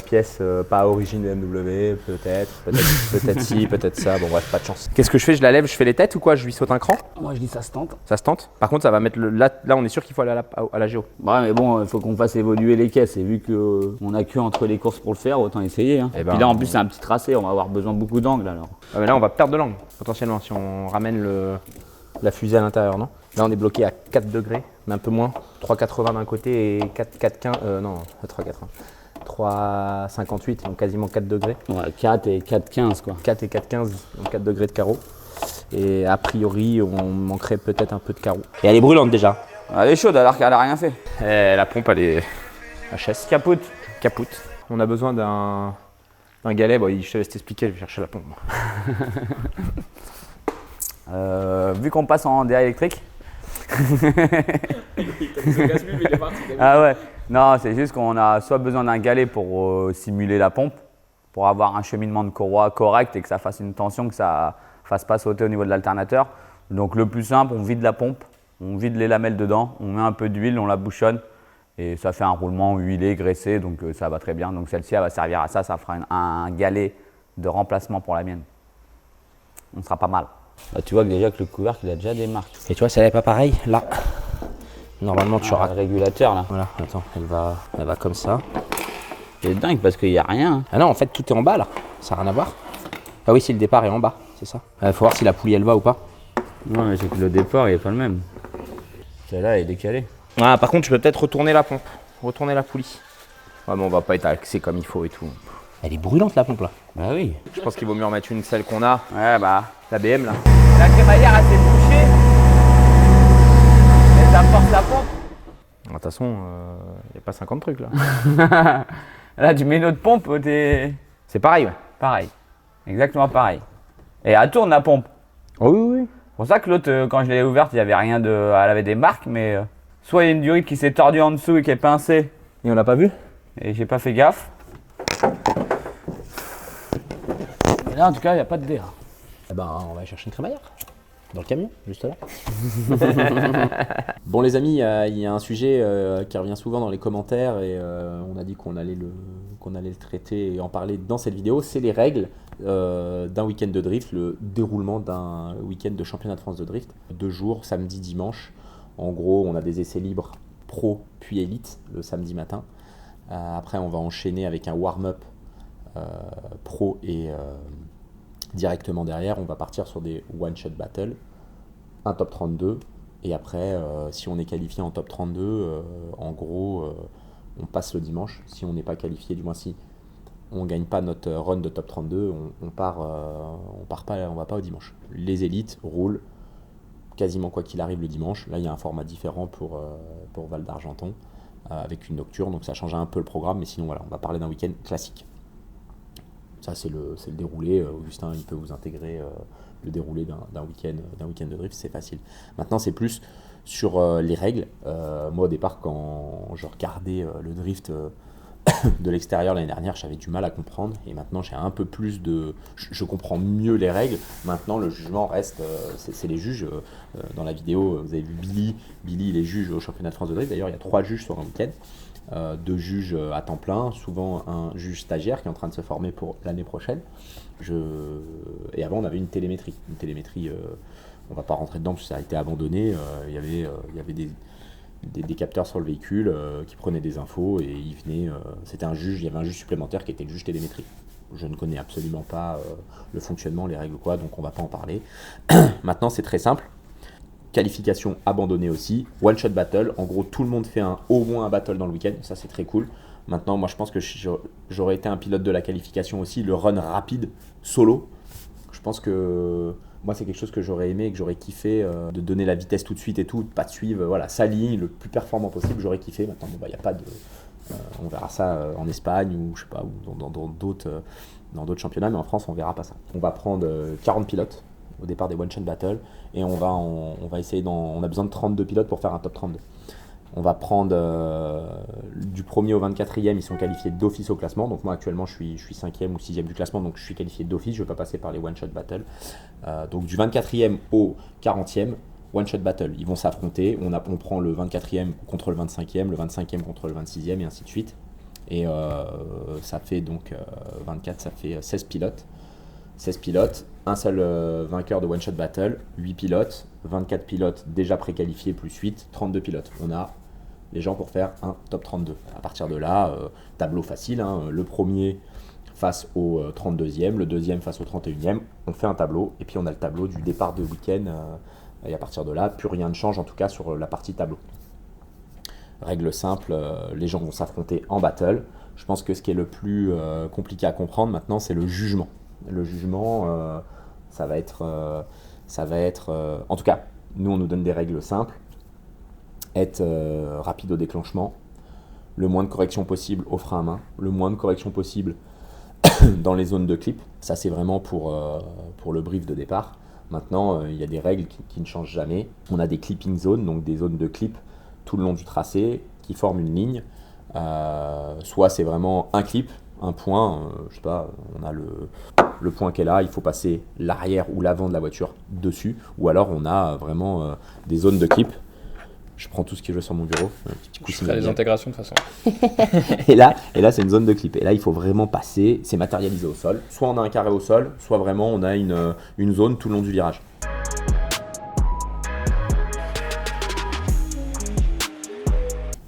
pièce pas origine BMW, peut-être si, peut-être ça. Bon, bref, pas de chance. Qu'est-ce que je fais? Je la lève, je fais les têtes ou quoi? Je lui saute un cran? Moi je dis ça se tente. Ça se tente? Par contre, ça va mettre là, on est sûr qu'il faut aller à la géo. Ouais mais bon, il faut qu'on fasse évoluer les caisses et vu qu'on a que entre les courses pour le faire, autant essayer. Hein. Eh ben, Puis là en plus c'est un petit tracé, on va avoir besoin de beaucoup d'angles alors. Ah, mais là, on va perdre de l'angle, potentiellement, si on ramène la fusée à l'intérieur, non? Là, on est bloqué à 4 degrés, mais un peu moins. 3,80 d'un côté et 4,15. Non, 3,80. 3,58, ils ont quasiment 4 degrés. Ouais, 4 et 4,15 quoi. 4 et 4,15, ils ont 4 degrés de carreau. Et a priori, on manquerait peut-être un peu de carreau. Et elle est brûlante déjà. Elle est chaude alors qu'elle a rien fait. Et la pompe, elle est HS. Capoute. Capoute. On a besoin d'un galet. Bon, je te laisse t'expliquer, je vais chercher la pompe. Vu qu'on passe en DA électrique. Ah ouais. Non, c'est juste qu'on a soit besoin d'un galet pour simuler la pompe, pour avoir un cheminement de courroie correct et que ça fasse une tension, que ça fasse pas sauter au niveau de l'alternateur. Donc le plus simple, on vide la pompe, on vide les lamelles dedans, on met un peu d'huile, on la bouchonne et ça fait un roulement huilé, graissé, donc ça va très bien. Donc celle-ci, elle va servir à ça, ça fera un galet de remplacement pour la mienne. On sera pas mal. Bah, tu vois que déjà que le couvercle, il a déjà des marques. Et tu vois, celle-là n'est pas pareille. Là, normalement, tu auras le régulateur là. Voilà, attends, elle va comme ça. C'est dingue parce qu'il n'y a rien. Hein. Ah non, en fait, tout est en bas là. Ça n'a rien à voir. Ah oui, si le départ est en bas, c'est ça. Il faut voir si la poulie elle va ou pas. Non, mais c'est que le départ, il n'est pas le même. Celle-là est décalée. Ah, par contre, tu peux peut-être retourner la pompe, retourner la poulie. Ouais, mais on va pas être axé comme il faut et tout. Elle est brûlante la pompe là. Bah oui. Je pense qu'il vaut mieux en mettre une, celle qu'on a. Ouais, bah. La BM là. La crémaillère, elle s'est bouchée. Et ça force la pompe. De toute façon, il n'y a pas 50 trucs là. Là, tu mets une autre pompe, t'es. C'est pareil, ouais. Pareil. Exactement pareil. Et elle tourne la pompe. Oh oui, oui. C'est pour ça que l'autre, quand je l'ai ouverte, il n'y avait rien de. Elle avait des marques, mais soit il y a une durite qui s'est tordue en dessous et qui est pincée. Et on l'a pas vu. Et j'ai pas fait gaffe. Et là, en tout cas, il n'y a pas de DA. Eh ben, on va chercher une crémaillère. Dans le camion, juste là. Bon les amis, il y a un sujet qui revient souvent dans les commentaires et on a dit qu'on allait le traiter et en parler dans cette vidéo, c'est les règles d'un week-end de drift, le déroulement d'un week-end de championnat de France de drift. 2 jours, samedi, dimanche. En gros, on a des essais libres pro puis élite le samedi matin. Après, on va enchaîner avec un warm-up pro et directement derrière, on va partir sur des one-shot battles, un top 32, et après, si on est qualifié en top 32, en gros, on passe le dimanche. Si on n'est pas qualifié, du moins si on ne gagne pas notre run de top 32, on va pas au dimanche. Les élites roulent quasiment quoi qu'il arrive le dimanche. Là, il y a un format différent pour Val d'Argenton, avec une nocturne, donc ça change un peu le programme, mais sinon, voilà, on va parler d'un week-end classique. Ça, c'est le déroulé. Augustin, il peut vous intégrer le déroulé d'un week-end de drift, c'est facile. Maintenant, c'est plus sur les règles. Moi, au départ, quand je regardais le drift de l'extérieur l'année dernière, j'avais du mal à comprendre. Et maintenant, j'ai un peu plus de... Je comprends mieux les règles. Maintenant, le jugement reste... c'est les juges. Dans la vidéo, vous avez vu Billy. Billy, il est juge au championnat de France de drift. D'ailleurs, il y a 3 juges sur un week-end. 2 juges à temps plein, souvent un juge stagiaire qui est en train de se former pour l'année prochaine. Et avant, on avait une télémétrie. Une télémétrie, on ne va pas rentrer dedans parce que ça a été abandonné. Il y avait des capteurs sur le véhicule qui prenaient des infos et il y avait un juge supplémentaire qui était le juge télémétrie. Je ne connais absolument pas le fonctionnement, les règles quoi, donc on ne va pas en parler. Maintenant, c'est très simple. Qualification abandonnée aussi, one shot battle, en gros tout le monde fait au moins un battle dans le week-end, ça c'est très cool. Maintenant moi je pense que j'aurais été un pilote de la qualification aussi, le run rapide, solo. Je pense que moi c'est quelque chose que j'aurais aimé et que j'aurais kiffé, de donner la vitesse tout de suite et tout, de pas de suivre, voilà, sa ligne le plus performant possible, j'aurais kiffé. Maintenant bon, y a pas de, on verra ça en Espagne ou je sais pas, ou dans d'autres championnats, mais en France on verra pas ça. On va prendre 40 pilotes au départ des one-shot battle et on va essayer on a besoin de 32 pilotes pour faire un top 32. On va prendre du 1er au 24e, ils sont qualifiés d'office au classement. Donc moi actuellement je suis 5e ou 6e du classement, donc je suis qualifié d'office, je ne vais pas passer par les one-shot battle. Donc du 24e au 40e, one-shot battle, ils vont s'affronter. On prend le 24e contre le 25e, le 25e contre le 26e et ainsi de suite. Et ça fait donc 24, ça fait 16 pilotes. 16 pilotes, un seul vainqueur de One Shot Battle, 8 pilotes, 24 pilotes déjà préqualifiés plus 8, 32 pilotes. On a les gens pour faire un top 32. À partir de là, tableau facile, hein, le premier face au 32e, le deuxième face au 31e, on fait un tableau et puis on a le tableau du départ de week-end et à partir de là, plus rien ne change en tout cas sur la partie tableau. Règle simple, les gens vont s'affronter en battle. Je pense que ce qui est le plus compliqué à comprendre maintenant, c'est le jugement. Le jugement, ça va être, en tout cas, nous on nous donne des règles simples. Être rapide au déclenchement, le moins de corrections possible au frein à main, le moins de corrections possible dans les zones de clip. Ça c'est vraiment pour le brief de départ. Maintenant, il y a des règles qui ne changent jamais. On a des clipping zones, donc des zones de clip tout le long du tracé qui forment une ligne. Soit c'est vraiment un clip, un point, je sais pas, on a le point qui est là, il faut passer l'arrière ou l'avant de la voiture dessus, ou alors on a vraiment des zones de clip. Je prends tout ce qui est sur mon bureau. Je ferai les intégrations de toute façon. et là c'est une zone de clip. Et là, il faut vraiment passer, c'est matérialisé au sol. Soit on a un carré au sol, soit vraiment on a une zone tout le long du virage.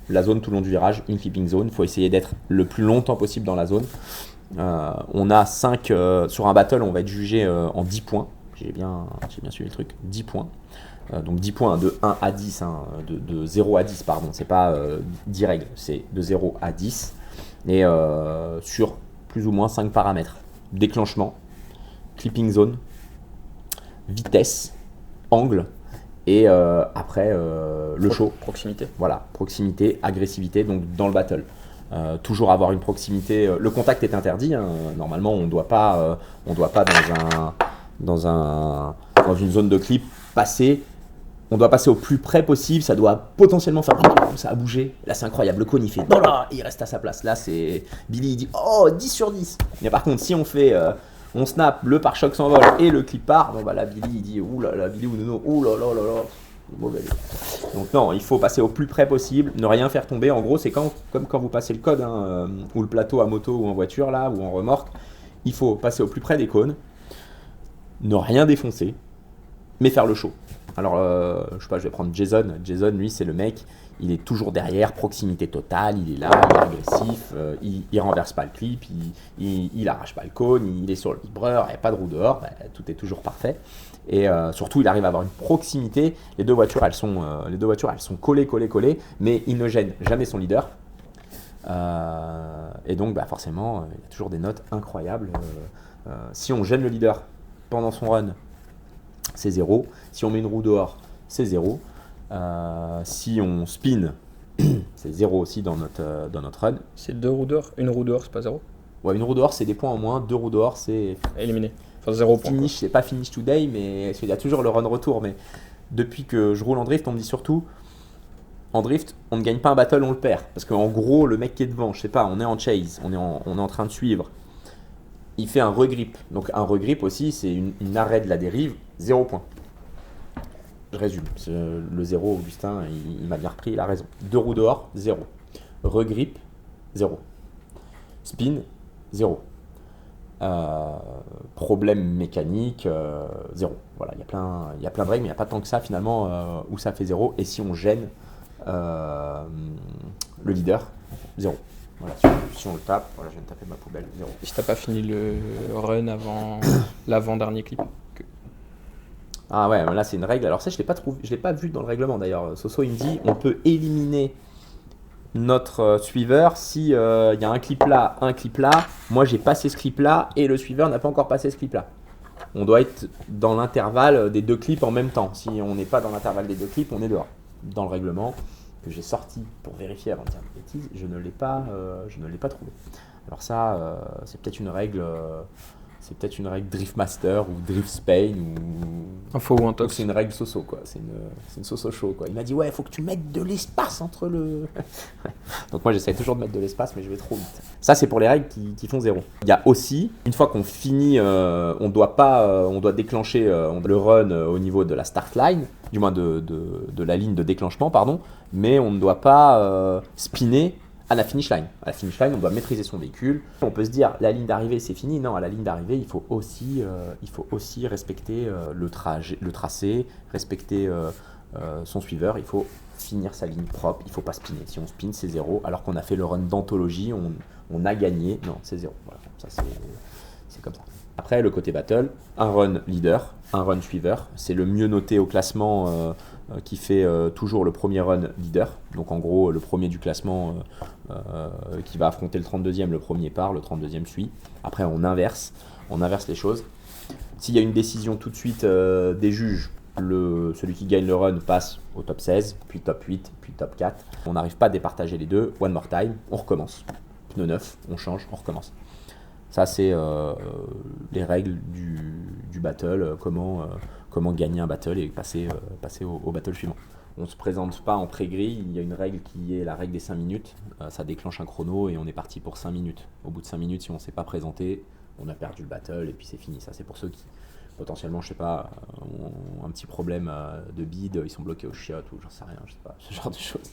La zone tout le long du virage, une clipping zone. Il faut essayer d'être le plus longtemps possible dans la zone. On a 5, sur un battle, on va être jugé en 10 points. J'ai bien suivi le truc, 10 points. Donc 10 points de 1 à 10, hein, de 0 à 10, pardon. C'est pas 10 règles, c'est de 0 à 10. Et sur plus ou moins 5 paramètres. Déclenchement, clipping zone, vitesse, angle. Et après, le show. Proximité. Voilà, proximité, agressivité, donc dans le battle. Toujours avoir une proximité. Le contact est interdit. Hein. Normalement, on doit pas dans une zone de clip passer. On doit passer au plus près possible. Ça doit potentiellement faire ça a bougé. Là, c'est incroyable. Le cône, il fait et il reste à sa place. Là, c'est Billy, il dit 10 sur 10. Mais par contre, si on fait on snap, le pare-choc s'envole et le clip part, bon bah là Billy il dit oulala, Billy ou Nono, oulala, mauvais. Donc non, il faut passer au plus près possible, ne rien faire tomber. En gros, c'est comme quand vous passez le code hein, ou le plateau à moto ou en voiture là ou en remorque, il faut passer au plus près des cônes, ne rien défoncer, mais faire le show. Alors je sais pas, je vais prendre Jason. Jason, lui, c'est le mec. Il est toujours derrière, proximité totale, il est là, il est agressif, il renverse pas le clip, il arrache pas le cône, il est sur le vibreur, il n'y a pas de roue dehors, bah, tout est toujours parfait. Et surtout, il arrive à avoir une proximité. Les deux voitures, elles sont collées, mais il ne gêne jamais son leader. Et donc, bah, forcément, il y a toujours des notes incroyables. Si on gêne le leader pendant son run, c'est 0. Si on met une roue dehors, c'est 0. Si on spin, c'est 0 aussi dans notre run. C'est 2 roues dehors. Une roue dehors, c'est pas 0. Ouais, une roue dehors, c'est des points en moins. 2 roues dehors, c'est éliminé. Enfin, 0 point. Finish, c'est pas finish today, mais il y a toujours le run retour. Mais depuis que je roule en drift, on me dit surtout en drift, on ne gagne pas un battle, on le perd. Parce qu'en gros, le mec qui est devant, je sais pas, on est en chase, on est en train de suivre. Il fait un regrip. Donc un regrip aussi, c'est une arrêt de la dérive, 0 point. Je résume, le 0, Augustin, il m'a bien repris, il a raison. 2 roues dehors, 0. Regrip, 0. Spin, 0. Problème mécanique, 0. Voilà, il y a plein de règles, mais il n'y a pas tant que ça finalement où ça fait 0. Et si on gêne le leader, 0. Voilà, si on le tape, voilà, je viens de taper ma poubelle, 0. Et si t'as pas fini le run avant l'avant-dernier clip Ah ouais, là c'est une règle. Alors ça, je l'ai pas vu dans le règlement d'ailleurs. Soso, il me dit, on peut éliminer notre suiveur si y a un clip là. Moi, j'ai passé ce clip là et le suiveur n'a pas encore passé ce clip là. On doit être dans l'intervalle des 2 clips en même temps. Si on n'est pas dans l'intervalle des 2 clips, on est dehors. Dans le règlement que j'ai sorti pour vérifier avant de dire des bêtises, je ne l'ai pas trouvé. Alors ça, c'est peut-être une règle. C'est peut-être une règle Drift Master ou Drift Spain ou. Un faux ou un tox. C'est une règle Soso quoi. C'est une Soso show quoi. Il m'a dit ouais, il faut que tu mettes de l'espace entre le. Donc moi j'essaie toujours de mettre de l'espace, mais je vais trop vite. Ça c'est pour les règles qui font 0. Il y a aussi une fois qu'on finit, on doit déclencher le run au niveau de la start line, du moins de la ligne de déclenchement pardon, mais on ne doit pas spinner à la finish line. À la finish line, on doit maîtriser son véhicule. On peut se dire, la ligne d'arrivée, c'est fini. Non, à la ligne d'arrivée, il faut aussi respecter le tracé, respecter son suiveur. Il faut finir sa ligne propre. Il ne faut pas spinner. Si on spin, c'est 0. Alors qu'on a fait le run d'anthologie, on a gagné. Non, c'est 0. Voilà, ça c'est comme ça. Après, le côté battle, un run leader, un run suiveur. C'est le mieux noté au classement qui fait toujours le premier run leader. Donc en gros, le premier du classement qui va affronter le 32e, le premier part, le 32e suit. Après, on inverse les choses. S'il y a une décision tout de suite des juges, celui qui gagne le run passe au top 16, puis top 8, puis top 4. On n'arrive pas à départager les deux. One more time, on recommence. Pneu neuf, on change, on recommence. Ça, c'est les règles du battle, comment gagner un battle et passer au battle suivant. On ne se présente pas en pré-grille, il y a une règle qui est la règle des 5 minutes. Ça déclenche un chrono et on est parti pour 5 minutes. Au bout de 5 minutes, si on ne s'est pas présenté, on a perdu le battle et puis c'est fini. Ça, c'est pour ceux qui, potentiellement, je sais pas, ont un petit problème de bid, ils sont bloqués au chiottes ou j'en sais rien, je sais pas, ce genre de choses.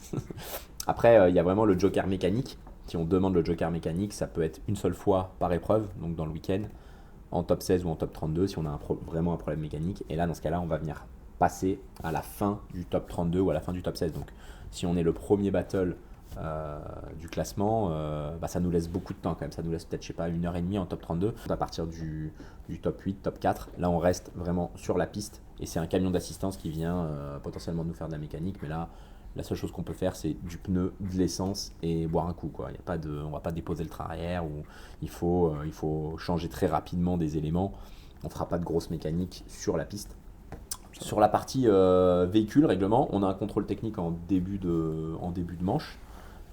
Après, il y a vraiment le joker mécanique. Si on demande le joker mécanique, ça peut être une seule fois par épreuve, donc dans le week-end, en top 16 ou en top 32 si on a vraiment un problème mécanique. Et là, dans ce cas-là, on va venir passer à la fin du top 32 ou à la fin du top 16. Donc si on est le premier battle du classement, ça nous laisse beaucoup de temps quand même. Ça nous laisse peut-être, je sais pas, 1h30 en top 32. À partir du top 8, top 4, là on reste vraiment sur la piste et c'est un camion d'assistance qui vient potentiellement nous faire de la mécanique. Mais là, la seule chose qu'on peut faire, c'est du pneu, de l'essence et boire un coup, quoi. On ne va pas déposer le train arrière ou il faut changer très rapidement des éléments. On ne fera pas de grosse mécanique sur la piste. Sur la partie véhicule, règlement, on a un contrôle technique en début de manche.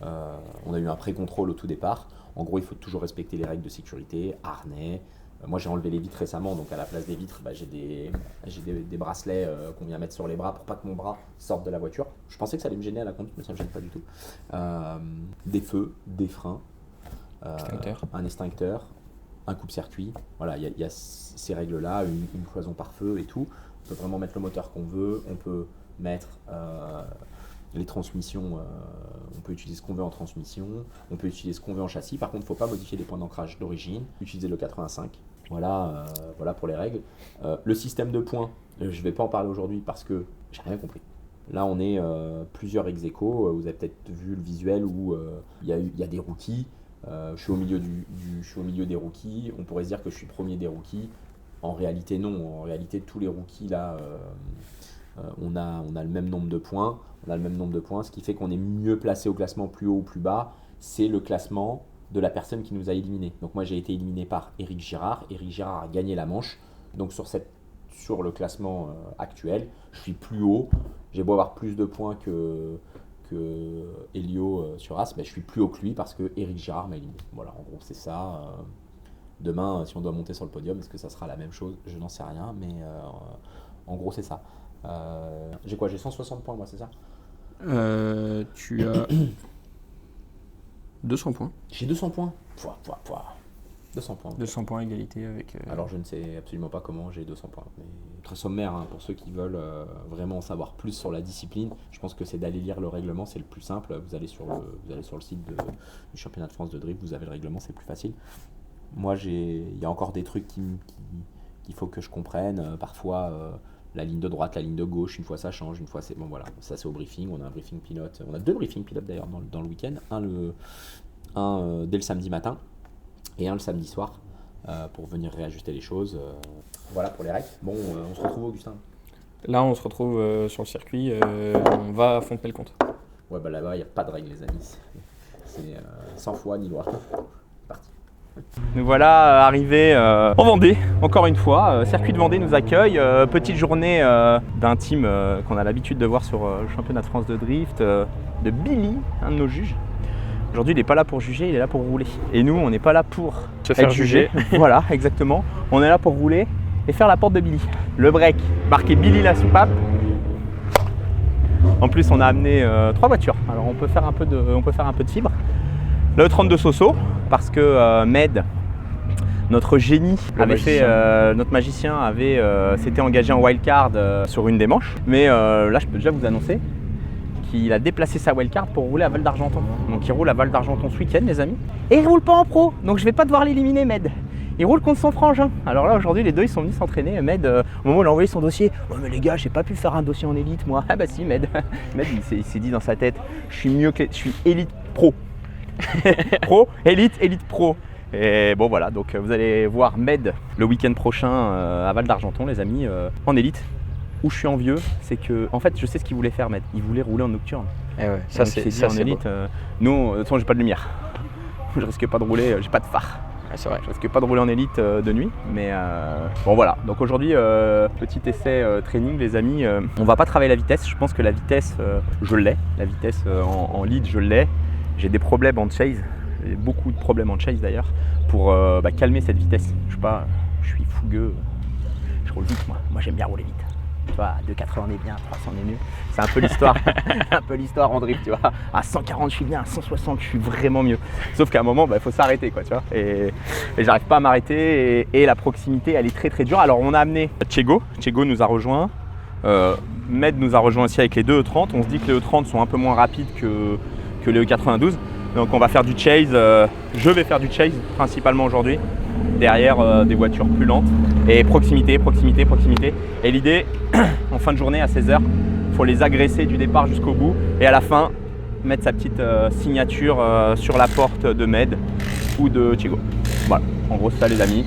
On a eu un pré-contrôle au tout départ. En gros, il faut toujours respecter les règles de sécurité, harnais. Moi, j'ai enlevé les vitres récemment, donc à la place des vitres, j'ai des bracelets qu'on vient mettre sur les bras pour pas que mon bras sorte de la voiture. Je pensais que ça allait me gêner à la conduite, mais ça me gêne pas du tout. Des feux, des freins, un extincteur, un coupe-circuit. Voilà, il y a ces règles-là, une cloison par feu et tout. On peut vraiment mettre le moteur qu'on veut, on peut mettre les transmissions, on peut utiliser ce qu'on veut en transmission, on peut utiliser ce qu'on veut en châssis. Par contre, il ne faut pas modifier les points d'ancrage d'origine, utiliser le 85. Voilà pour les règles. Le système de points, je ne vais pas en parler aujourd'hui parce que j'ai rien compris. Là, on est plusieurs ex-aequo. Vous avez peut-être vu le visuel où il y a des rookies. Je suis au milieu des rookies. On pourrait se dire que je suis premier des rookies. En réalité, non. En réalité, tous les rookies, là, on a le même nombre de points. Ce qui fait qu'on est mieux placé au classement, plus haut ou plus bas. C'est le classement de la personne qui nous a éliminés. Donc moi, j'ai été éliminé par Éric Girard. Éric Girard a gagné la manche. Donc sur le classement actuel, je suis plus haut. J'ai beau avoir plus de points que Elio sur As, mais je suis plus haut que lui parce que Éric Girard m'a éliminé. Voilà, en gros, c'est ça. Demain, si on doit monter sur le podium, est-ce que ça sera la même chose? Je n'en sais rien, mais en gros, c'est ça. J'ai quoi? J'ai 160 points, moi, c'est ça? Tu as 200 points. J'ai 200 points. 200 points. 200 points égalité avec... Alors, je ne sais absolument pas comment j'ai 200 points. Mais très sommaire, hein, pour ceux qui veulent vraiment en savoir plus sur la discipline, je pense que c'est d'aller lire le règlement, c'est le plus simple. Vous allez sur le site du championnat de France de drift, vous avez le règlement, c'est plus facile. Moi, il y a encore des trucs qu'il faut que je comprenne. Parfois, la ligne de droite, la ligne de gauche, une fois ça change, une fois c'est... Bon voilà, ça c'est au briefing, on a un briefing pilote. On a 2 briefings pilotes d'ailleurs dans le week-end. Un dès le samedi matin et un le samedi soir pour venir réajuster les choses. Voilà pour les règles. Bon, on se retrouve, Augustin. Là, on se retrouve sur le circuit, on va à Fontenay-le-Comte. Ouais, là-bas, il n'y a pas de règles, les amis. C'est sans foi ni loi. Parti. Nous voilà arrivés en Vendée, encore une fois. Circuit de Vendée nous accueille. Petite journée d'un team qu'on a l'habitude de voir sur le championnat de France de drift, de Billy, un de nos juges. Aujourd'hui, il n'est pas là pour juger, il est là pour rouler. Et nous, on n'est pas là pour se faire juger. Voilà, exactement. On est là pour rouler et faire la porte de Billy. Le break, marqué Billy la soupape. En plus, on a amené 3 voitures. Alors, on peut faire un peu de fibre. Le 32 Soso, parce que Med, notre génie, notre magicien s'était engagé en wildcard sur une des manches. Mais là, je peux déjà vous annoncer qu'il a déplacé sa wildcard pour rouler à Val d'Argenton. Donc il roule à Val d'Argenton ce week-end, les amis. Et il roule pas en pro, donc je vais pas devoir l'éliminer, Med. Il roule contre son frangin. Alors là, aujourd'hui, les deux, ils sont venus s'entraîner. Med, au moment où il a envoyé son dossier, « Ouais, mais les gars, j'ai pas pu faire un dossier en élite, moi. » Ah bah si, Med. Med, il s'est dit dans sa tête, je suis élite pro. Pro, élite pro. Et bon voilà, donc vous allez voir Med le week-end prochain à Val d'Argenton les amis, en élite. Où je suis envieux, c'est que en fait je sais ce qu'il voulait faire Med, il voulait rouler en nocturne. Et ouais, ça Donc, il s'est c'est dit en élite, nous de toute façon j'ai pas de lumière, je risque pas de rouler, j'ai pas de phare. c'est vrai. Je risque pas de rouler en élite de nuit, mais bon voilà. Donc aujourd'hui, petit essai training les amis. On va pas travailler la vitesse, je pense que la vitesse, je l'ai. La vitesse en lead, je l'ai. J'ai des problèmes en chase, j'ai beaucoup de problèmes en chase d'ailleurs, pour calmer cette vitesse. Je sais pas, je suis fougueux, je roule vite moi. Moi j'aime bien rouler vite. Tu vois, 2,80 on est bien, 300 on est mieux. C'est un peu l'histoire, un peu l'histoire en drift, tu vois. À 140 je suis bien, à 160 je suis vraiment mieux. Sauf qu'à un moment, il faut s'arrêter, quoi, tu vois. Et j'arrive pas à m'arrêter et la proximité, elle est très très dure. Alors on a amené Chego nous a rejoint. Med nous a rejoint aussi avec les deux E30. On se dit que les E30 sont un peu moins rapides que les E92. Donc on va faire du chase. Je vais faire du chase principalement aujourd'hui. Derrière des voitures plus lentes. Et proximité. Et l'idée, en fin de journée à 16h, il faut les agresser du départ jusqu'au bout. Et à la fin, mettre sa petite signature sur la porte de Med ou de Chego. Voilà, en gros c'est ça les amis.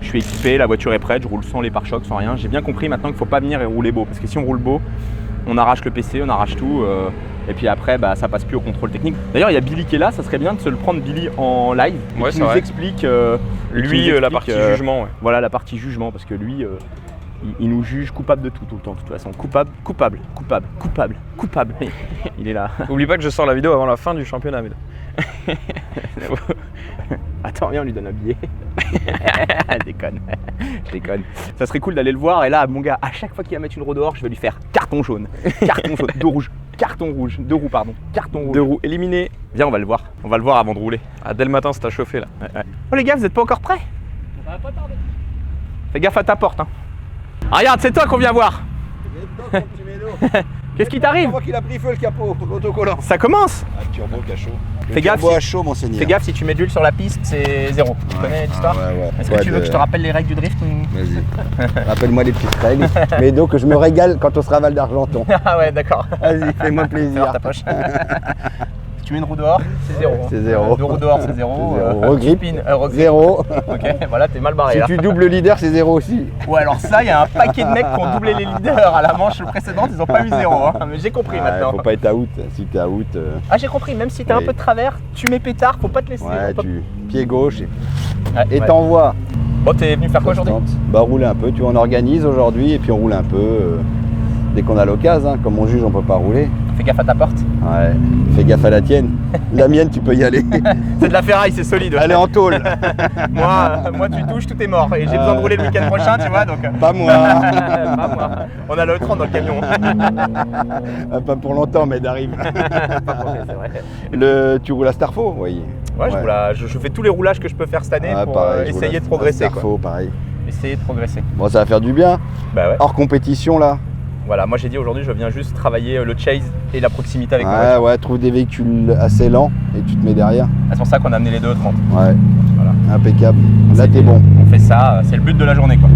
Je suis équipé, la voiture est prête, je roule sans les pare-chocs, sans rien. J'ai bien compris maintenant qu'il ne faut pas venir et rouler beau. Parce que si on roule beau, on arrache le PC, on arrache tout. Et puis après, ça passe plus au contrôle technique. D'ailleurs, il y a Billy qui est là, ça serait bien de se le prendre Billy en live. Et Ouais, qui c'est nous vrai. explique, La partie jugement, ouais. Voilà la partie jugement, parce que lui, il nous juge coupable de tout le temps, de toute façon. Coupable. Il est là. Oublie pas que je sors la vidéo avant la fin du championnat. Attends, viens, on lui donne un billet. Je déconne. Ça serait cool d'aller le voir. Et là, mon gars, à chaque fois qu'il va mettre une roue dehors, je vais lui faire carton jaune, deux rouges, deux roues, carton rouge. 2 roues éliminées. Viens, on va le voir. On va le voir avant de rouler. Ah, dès le matin, ça t'a chauffé là. Ouais. Oh les gars, vous êtes pas encore prêts? Ça va pas tarder. Fais gaffe à ta porte. Hein. Ah, regarde, c'est toi qu'on vient voir. Qu'est-ce qui t'arrive? Je vois qu'il a pris feu le capot, l'autocollant. Ça commence. Ah, turbo cachot. Fais gaffe, Turbo à chaud, monseigneur. Fais gaffe, si tu mets de l'huile sur la piste, c'est zéro. Tu connais l'histoire? Ouais. Est-ce que tu veux que je te rappelle les règles du drift ou... Vas-y. Rappelle-moi les petites règles. Mais donc, je me régale quand on sera à Val d'Argenton. Ah ouais, d'accord. Vas-y, fais-moi Fais plaisir. voir ta poche. Si tu mets une roue dehors, c'est zéro. C'est zéro. 2 roues dehors, c'est zéro. Regrip, regrip. zéro. Ok, voilà, t'es mal barré Si là. tu doubles le leader, c'est zéro aussi. Ouais, alors ça, il y a un paquet de mecs qui ont doublé les leaders à la manche précédente, ils ont pas eu zéro. Hein. Mais j'ai compris maintenant. Faut pas être out. Si t'es out, Ah, j'ai compris, même si t'es un Oui. peu de travers, tu mets pétard, faut pas te laisser. ouais, faut pas- tu pied gauche Ouais, et ouais. t'envoies. Bon, t'es venu faire quoi aujourd'hui? Bah, rouler un peu. Tu vois, on organise aujourd'hui et puis on roule un peu. Dès qu'on a l'occasion, hein. Comme on juge, on peut pas rouler. Fais gaffe à ta porte. Ouais, fais gaffe à la tienne. La mienne, tu peux y aller. C'est de la ferraille, c'est solide. Ouais. Elle est en tôle. Moi, tu touches, tout est mort. Et j'ai besoin de rouler le week-end prochain, tu vois, donc. Pas moi. Pas moi. On a le E30 dans le camion. Ah, pas pour longtemps, mais d'arrive. C'est vrai. Tu roules à Starfo, oui. Ouais, je fais tous les roulages que je peux faire cette année Ah, pour pareil, je roule essayer à- de progresser. à Quoi. Starfo, pareil. Essayer de progresser. Bon, ça va faire du bien. Bah ouais. Hors compétition, là. Voilà, moi j'ai dit aujourd'hui, je viens juste travailler le chase et la proximité avec ma voiture. Ouais, trouve des véhicules assez lents et tu te mets derrière. C'est pour ça qu'on a amené les deux 30. Ouais. Voilà. Impeccable. Là, t'es bon. On fait ça, c'est le but de la journée quoi.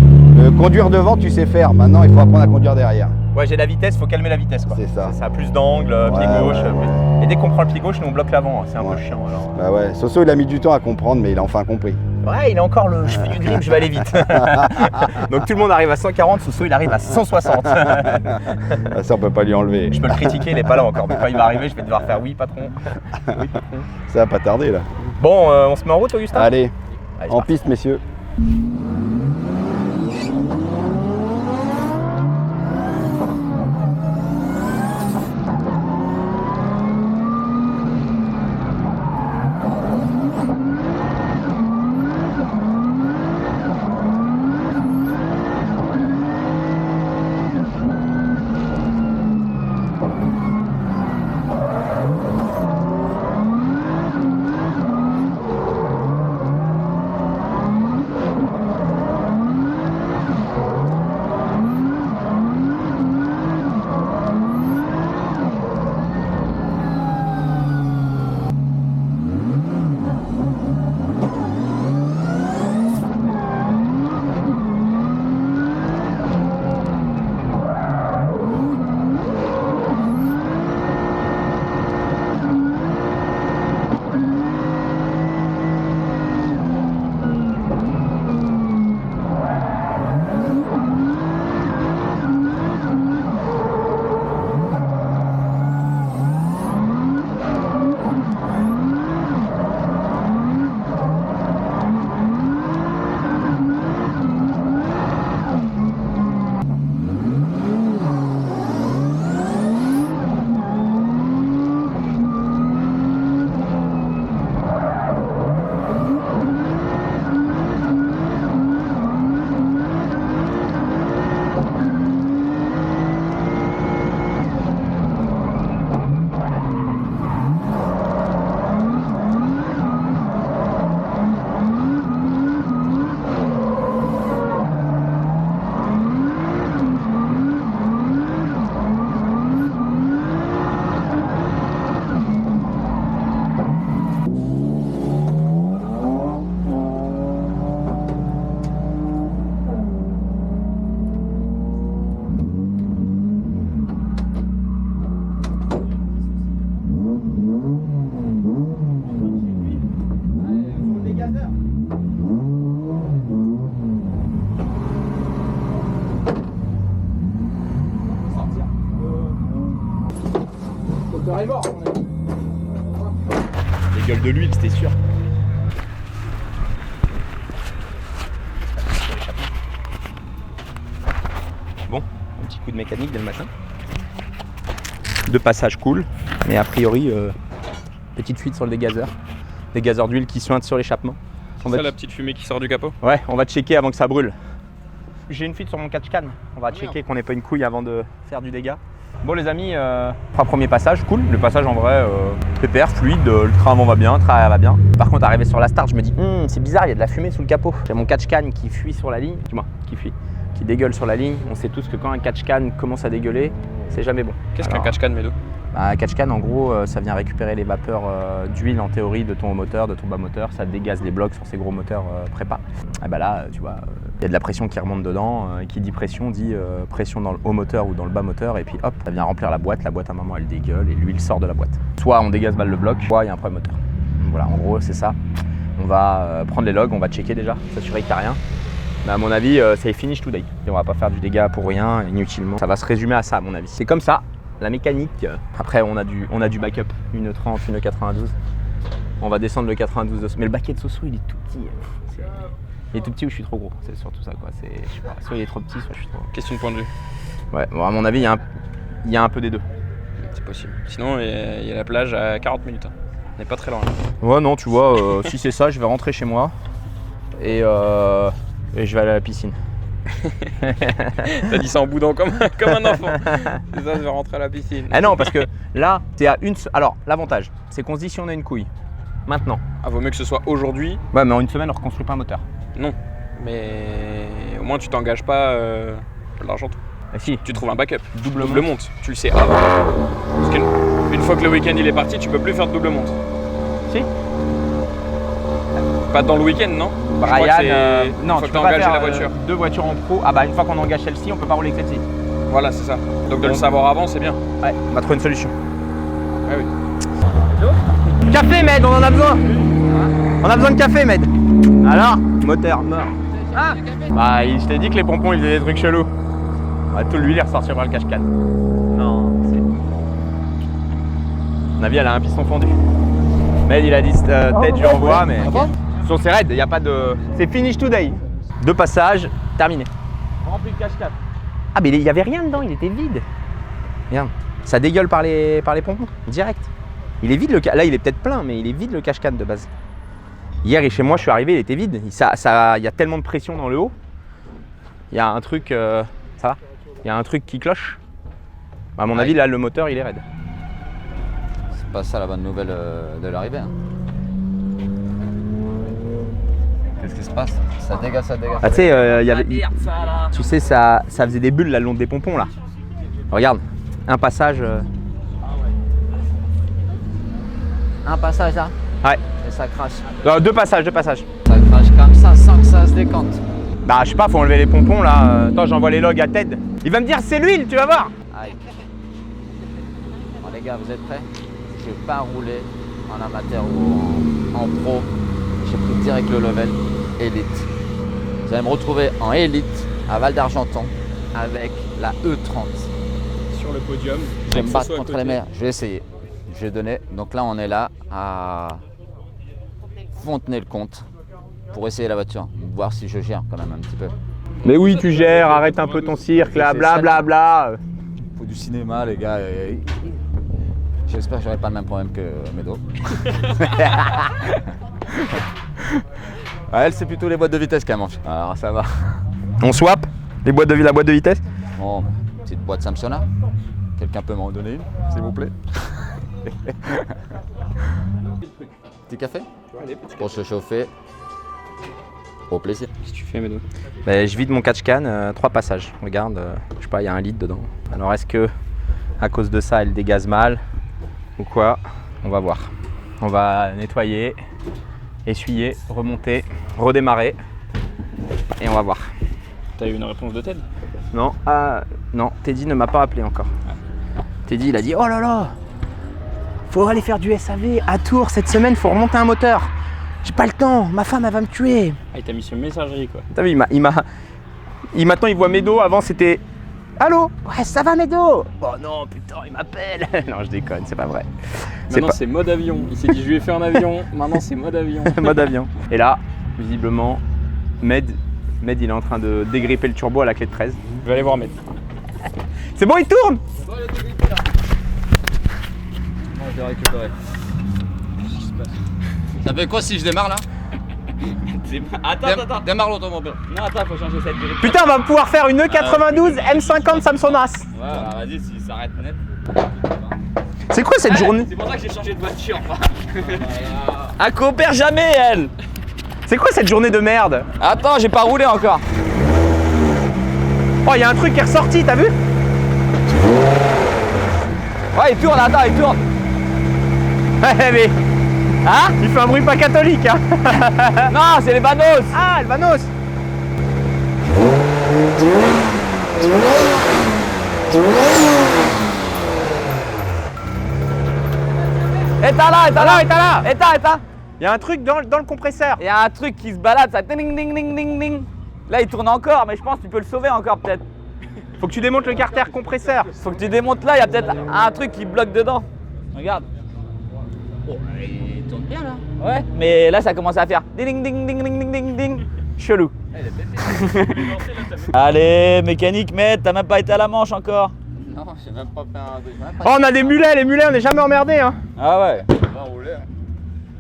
Conduire devant, tu sais faire. Maintenant, il faut apprendre à conduire derrière. Ouais, j'ai la vitesse, faut calmer la vitesse quoi. C'est ça. Ça a plus d'angle, pied Ouais, gauche. ouais. Et dès qu'on prend le pied gauche, nous on bloque l'avant. C'est un peu Ouais. chiant alors. Bah ouais. Soso, il a mis du temps à comprendre, mais il a enfin compris. Ouais, il a encore le. Je fais du grip, je vais aller vite. Donc tout le monde arrive à 140, Soso il arrive à 160. Ah, ça, on peut pas lui enlever. Je peux le critiquer, il est pas là encore. Mais quand il va arriver, je vais devoir faire oui, patron. Oui, patron. Ça va pas tarder, là. Bon, on se met en route, Augustin? Allez, Allez, c'est en parti. piste, messieurs. est mort. Les gueules de l'huile, c'était sûr. Bon, un petit coup de mécanique dès le matin. De passage cool, mais a priori, petite fuite sur le dégazeur. Dégazeur d'huile qui suinte sur l'échappement. C'est ça la petite fumée qui sort du capot? Ouais, on va checker avant que ça brûle. J'ai une fuite sur mon catch-can. On va checker qu'on n'ait pas une couille avant de faire du dégât. Bon les amis, 3 premiers passages, cool. Le passage en vrai, pépère, fluide, le train avant va bien, le train va bien. Par contre, arrivé sur la start, je me dis, c'est bizarre, il y a de la fumée sous le capot. J'ai mon catch-can qui fuit sur la ligne, qui dégueule sur la ligne. On sait tous que quand un catch-can commence à dégueuler, c'est jamais bon. Qu'est-ce qu'un catch-can, Médo? Un catch-can, en gros, ça vient récupérer les vapeurs d'huile en théorie de ton haut moteur, de ton bas moteur. Ça dégaze les blocs sur ces gros moteurs prépa. Et bah là, tu vois, il y a de la pression qui remonte dedans. Et qui dit pression dans le haut moteur ou dans le bas moteur. Et puis hop, ça vient remplir la boîte. La boîte, à un moment, elle dégueule et l'huile sort de la boîte. Soit on dégaze mal le bloc, soit il y a un problème moteur. Donc voilà, en gros, c'est ça. On va prendre les logs, on va checker déjà, s'assurer qu'il n'y a rien. Mais à mon avis, c'est finish today. Et on va pas faire du dégât pour rien, inutilement. Ça va se résumer à ça, à mon avis. C'est comme ça. La mécanique, après on a du backup, une 30, une 92. On va descendre le 92 de Soso. Mais le baquet de Soso il est tout petit. Il est tout petit ou je suis trop gros, c'est surtout ça quoi. Je sais pas, soit il est trop petit, soit je suis trop gros. Question de point de vue. Ouais, bon, à mon avis il y a un peu des deux. C'est possible. Sinon il y a la plage à 40 minutes. On n'est pas très loin. Ouais non tu vois, si c'est ça, je vais rentrer chez moi et je vais aller à la piscine. T'as dit ça en boudant comme un enfant. C'est ça, je vais rentrer à la piscine. Ah non, parce que là, t'es à une. Alors, l'avantage, c'est qu'on se dit si on a une couille, maintenant. Ah, vaut mieux que ce soit aujourd'hui. Ouais, mais en une semaine, on reconstruit pas un moteur. Non, mais au moins tu t'engages pas l'argent. Et si. Tu trouves un backup. Double monte. Tu le sais avant. Parce qu'une fois que le week-end il est parti, tu peux plus faire de double monte. Si. Pas dans le week-end, non? Brian, non, tu peux pas faire la voiture. 2 voitures en pro. Ah bah une fois qu'on engage celle-ci, on peut pas rouler avec celle-ci. Voilà, c'est ça. Donc de le savoir avant, c'est bien. Ouais, on va trouver une solution. Ouais, oui. Café, Med, on en a besoin. On a besoin de café, Med. Alors, moteur mort. Ah bah, je t'ai dit que les pompons, ils faisaient des trucs chelous. On va tout lui ressortir vers le cache-can. Non, c'est... À mon avis, elle a un piston fondu. Med, il a dit tête, je renvoie, mais... Sur ces raids, il n'y a pas de... C'est finish today. 2 passages, terminé. Rempli de cache-can. Ah mais il n'y avait rien dedans, il était vide. Regarde, ça dégueule par les pompons, direct. Il est vide là il est peut-être plein, mais il est vide le cache-can de base. Hier chez moi je suis arrivé, il était vide. Il y a tellement de pression dans le haut. Il y a un truc, ça va. Il y a un truc qui cloche. À mon avis là le moteur il est raide. C'est pas ça la bonne nouvelle de l'arrivée. Hein. Qu'est-ce qui se passe? Ça dégage, ça dégage. Ah, tu sais, tu sais, ça faisait des bulles là, le long des pompons là. Regarde, un passage. Un passage là? Ouais. Et ça crache. 2 passages, 2 passages. Ça crache comme ça sans que ça se décante. Bah, je sais pas, faut enlever les pompons là. Attends, j'envoie les logs à Ted. Il va me dire c'est l'huile, tu vas voir. Aïe. Bon, les gars, vous êtes prêts? Je vais pas rouler en amateur ou en pro. J'ai pris direct le level élite. Vous allez me retrouver en élite à Val d'Argenton avec la E30. Sur le podium. Je vais me battre contre les meilleurs. Je vais essayer. Je vais donner. Donc là, on est là à Fontenay-le-Comte pour essayer la voiture. Voir si je gère quand même un petit peu. Mais oui, tu gères, arrête un peu ton cirque là, blablabla. Il faut du cinéma, les gars. J'espère que j'aurai pas le même problème que Médo. Elle, c'est plutôt les boîtes de vitesse qu'elle mange. Alors ça va. On swap la boîte de vitesse. Bon, petite boîte Samsona. Quelqu'un peut m'en donner une, s'il vous plaît? Petit café? Pour se chauffer. Au plaisir. Qu'est-ce que tu fais, Médo? Bah, je vide mon catch-can, 3 passages. Regarde, je sais pas, il y a 1 litre dedans. Alors est-ce que à cause de ça, elle dégaze mal ou quoi? On va voir. On va nettoyer, essuyer, remonter, redémarrer et on va voir. T'as eu une réponse de Ted? Non, non, Teddy ne m'a pas appelé encore. Teddy il a dit oh là là, faut aller faire du SAV à Tours cette semaine, faut remonter un moteur. J'ai pas le temps, ma femme elle va me tuer. Ah, il t'a mis sur messagerie quoi. T'as vu, maintenant il voit Médo, avant c'était Allô? Ouais, ça va, Medo? Oh non, putain, il m'appelle. Non, je déconne, c'est pas vrai. Maintenant c'est mode avion. Il s'est dit je lui ai fait un avion. Maintenant c'est mode avion. Mode avion. Et là, visiblement, Med, il est en train de dégripper le turbo à la clé de 13. Je vais aller voir Med. C'est bon, il tourne? Je vais récupérer. Ça fait quoi si je démarre là? Attends. Démarre l'automobile. Non, attends, faut changer cette grille. Putain, on va pouvoir faire une E92 M50 Samsonas. Ouais, bah vas-y, s'il s'arrête net. C'est quoi cette journée? C'est pour ça que j'ai changé de voiture. Elle coopère jamais, elle. C'est quoi cette journée de merde? Attends, j'ai pas roulé encore. Oh, il y a un truc qui est ressorti, t'as vu? Ouais, il tourne, attends, il tourne. Ouais, mais. Hein? Il fait un bruit pas catholique, hein? Non, c'est les Vanos. Ah, le Vanos! Éteins là, éteins là. Éteins. Il y a un truc dans le compresseur. Il y a un truc qui se balade, ça ding ding ding ding ding. Là, il tourne encore, mais je pense que tu peux le sauver encore peut-être. Faut que tu démontes le carter compresseur. Faut que tu démontes là, il y a peut-être un truc qui bloque dedans. Regarde. Oh, il tourne bien là. Ouais, mais là ça commence à faire ding ding ding ding ding ding ding. Chelou. Allez, mécanique, mais t'as même pas été à la manche encore. Non, j'ai même pas fait un. Oh, on a des mulets, les mulets, on n'est jamais emmerdés, hein. Ah ouais. On va rouler.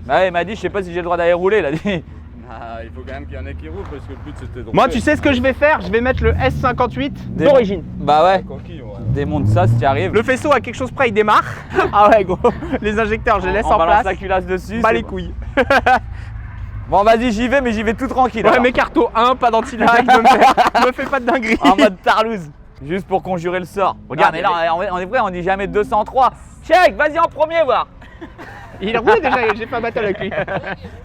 Bah ouais, il m'a dit, je sais pas si j'ai le droit d'aller rouler, il a dit. Il faut quand même qu'il y en ait qui roulent parce que le but c'était de Moi, tu sais ce que je vais faire? Je vais mettre le S58 d'origine. Bah ouais. Coquille, ouais. Démonte ça si tu arrives. Le faisceau à quelque chose près, il démarre. Ah ouais, gros. Les injecteurs, je les laisse on en balance place. la culasse dessus. Pas c'est les bon. couilles. Bon, vas-y, j'y vais, mais j'y vais tout tranquille. Ouais, alors. mais carto 1, pas d'anti-lag, me fais pas de dinguerie. En mode tarlouse. Juste pour conjurer le sort. Regarde, mais là, on est vrai, on dit jamais 203. Check, vas-y en premier, voir. Il roule déjà, j'ai fait un battle avec lui.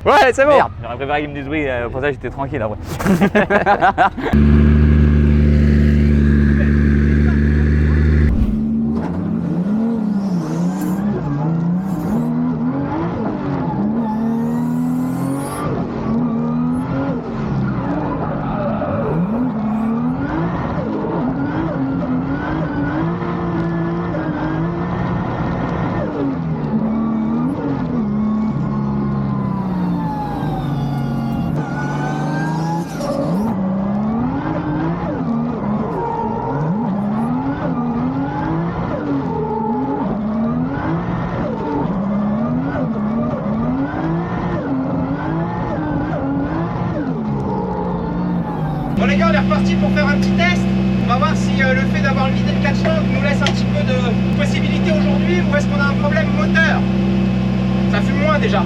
Ouais, c'est bon. Merde, j'aurais préféré qu'il me dise oui, pour ça j'étais tranquille après. Bon les gars, on est reparti pour faire un petit test. On va voir si le fait d'avoir vidé le catch-tank nous laisse un petit peu de possibilités aujourd'hui ou est-ce qu'on a un problème moteur. Ça fume moins déjà.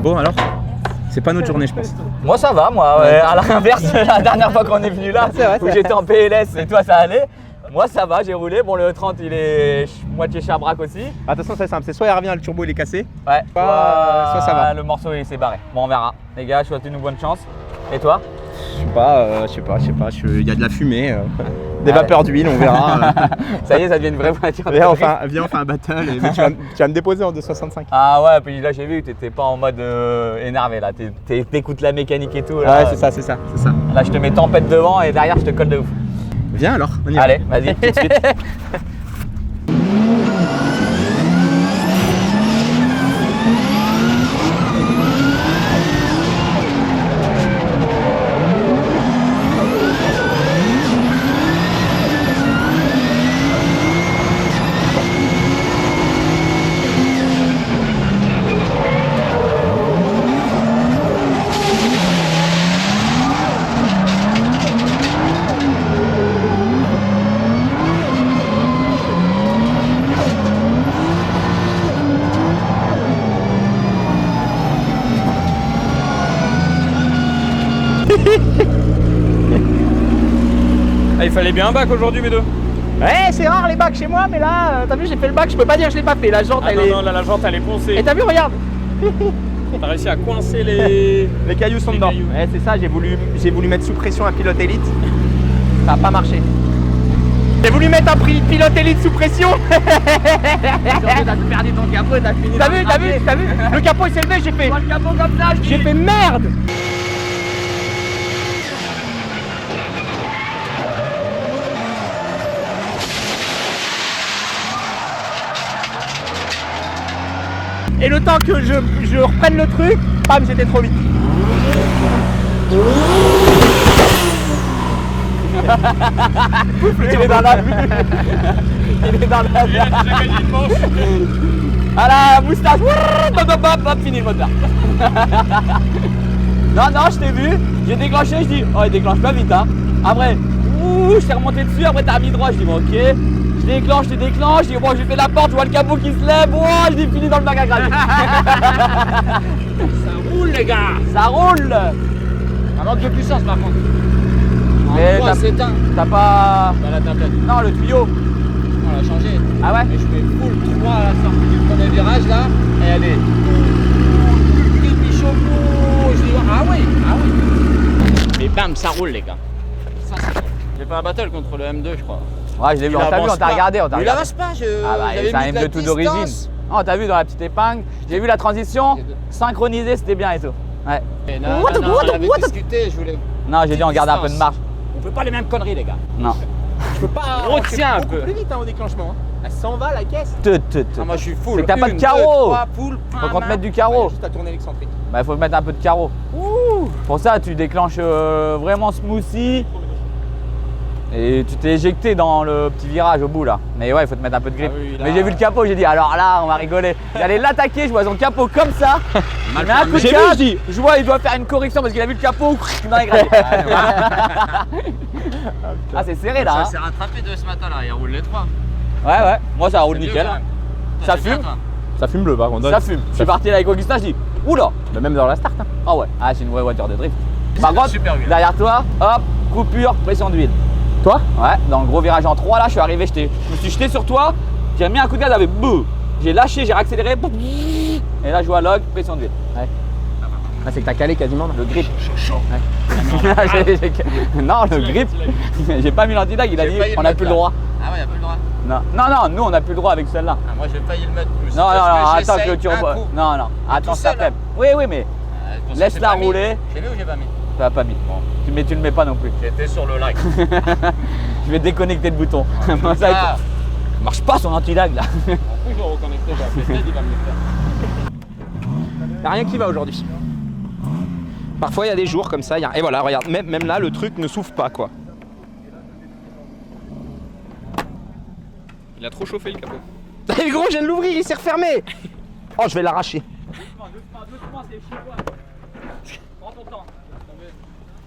Bon alors, c'est pas notre journée je pense. Moi ça va, moi, à l'inverse de la dernière fois qu'on est venu là, où j'étais en PLS et toi ça allait. Moi ça va, j'ai roulé. Bon, le 30 il est moitié charbraque aussi. Attention, c'est simple, c'est soit il revient, le turbo il est cassé, Ouais, soit ça va. Le morceau il s'est barré. Bon, on verra. Les gars, je souhaite une bonne chance. Et toi? Je sais pas, il y a de la fumée, des vapeurs d'huile, on verra. Ça y est, ça devient une vraie voiture. Viens, on fait un battle, mais tu vas me déposer en 265. Ah ouais, puis là j'ai vu que t'étais pas en mode énervé là, t'écoutes la mécanique et tout. Là, Ouais, c'est ça. Là je te mets tempête devant et derrière je te colle de ouf. Viens alors, on y va. Allez, vas-y, tout de suite. Ah, il fallait bien un bac aujourd'hui, mes deux. Ouais, c'est rare les bacs chez moi, mais là, t'as vu, j'ai fait le bac, je peux pas dire que je l'ai pas fait. La jante, elle est. Non, là, la jante, elle est poncée. Et t'as vu, regarde. T'as réussi à coincer les. Les cailloux sont Les dedans. cailloux. Ouais, c'est ça, j'ai voulu mettre sous pression un pilote élite. Ça a pas marché. J'ai voulu mettre un pilote élite sous pression. T'as perdu ton capot et t'as fini. T'as vu Le capot il s'est levé, j'ai fait. Le capot comme ça, J'ai fait merde. Et le temps que je reprenne le truc, bam, j'étais trop vite. Il est dans la Il est dans la à la moustache. Hop, fini le moteur. Non, je t'ai vu, j'ai déclenché, je dis, oh il déclenche pas vite hein. Après, je suis remonté dessus, après t'as mis droit, je dis bon ok. Je déclenche, je dis bon j'ai fait la porte, je vois le capot qui se lève, je dis fini dans le bac à gravier. Ça roule les gars. Ça roule. Un manque de puissance par contre. Mais En c'est éteint. t'as pas... Dans la tablette. Non, le tuyau. On l'a changé. Ah ouais? Et je fais full 3 à la sortie du premier virage là. Et elle est. Je dis ah oui. Mais bam, ça roule les gars. Ça c'est bon. J'ai fait un battle contre le M2 je crois. Ouais, je l'ai vu, on t'a vu, on t'a regardé, on t'a Il regardé. avance pas, Ah bah, j'avais c'est un mis de la M2 tout d'origine. distance. Oh, t'as vu dans la petite épingle, j'ai vu la transition, synchronisé, c'était bien et tout. Ouais. Et non, on avait discuté, je voulais. Non, j'ai dit on garde un peu de marge. On fait pas les mêmes conneries les gars. Non. Je peux pas. Retiens un peu. Plus vite hein, au déclenchement. Hein. Elle s'en va la caisse. Ah, moi je suis full. C'est que t'as pas de 1, carreau. 2, 3, full. Faut qu'on te mette du Ouais, carreau. juste à tourner l'excentrique. Bah, il faut mettre un peu de carreau. Pour ça, tu déclenches vraiment smoothie. Et tu t'es éjecté dans le petit virage au bout là. Mais ouais, il faut te mettre un peu de grip. Ah oui, là, mais j'ai vu le capot, j'ai dit alors là, on va rigoler. J'allais l'attaquer, je vois son capot comme ça. Il met un coup de J'ai vu, gaz, je dis. je vois, il doit faire une correction parce qu'il a vu le capot dans les graviers. Ah, c'est serré là. Ça s'est rattrapé de ce matin là, il roule les 3. Ouais, moi ça roule nickel. Ça fume. Ça fume bleu par contre. Ça fume. Je suis parti là avec Augustin, je dis oula. Mais même dans la start. Hein. Ah ouais, c'est une vraie voiture de drift. Par contre, super huile. derrière toi, hop, coupure, pression d'huile. Toi? Ouais, dans le gros virage en 3 là, je suis arrivé, je me suis jeté sur toi, j'ai mis un coup de gaz avec bouh. J'ai lâché, j'ai accéléré, et là je vois log, pression d'huile. Ouais. Ah, c'est que t'as calé quasiment. Le grip. Ouais. Non, le grip. J'ai pas mis l'anti-lag, il a dit on n'a plus le droit. Ah ouais, il a plus le droit. Non, nous on n'a plus le droit avec celle-là. Ah, moi j'ai failli le mettre. Non, attends que tu revois. Non, attends, ça fait. Oui, mais laisse-la rouler. J'ai mis ou j'ai pas mis? Tu l'as pas mis. Bon. Mais tu le mets pas non plus. J'étais sur le like. Je vais déconnecter le bouton. Moi, ça, il marche pas son anti-lag là. En plus, je vais reconnecter, j'ai appelé Ted, il va me le faire. Y'a rien qui va aujourd'hui. Parfois il y a des jours comme ça, et voilà, regarde, même là le truc ne souffle pas quoi. Il a trop chauffé le capot. Le gros, je viens de l'ouvrir, il s'est refermé. Oh, je vais l'arracher. Doucement, c'est chaud. Prends ton temps.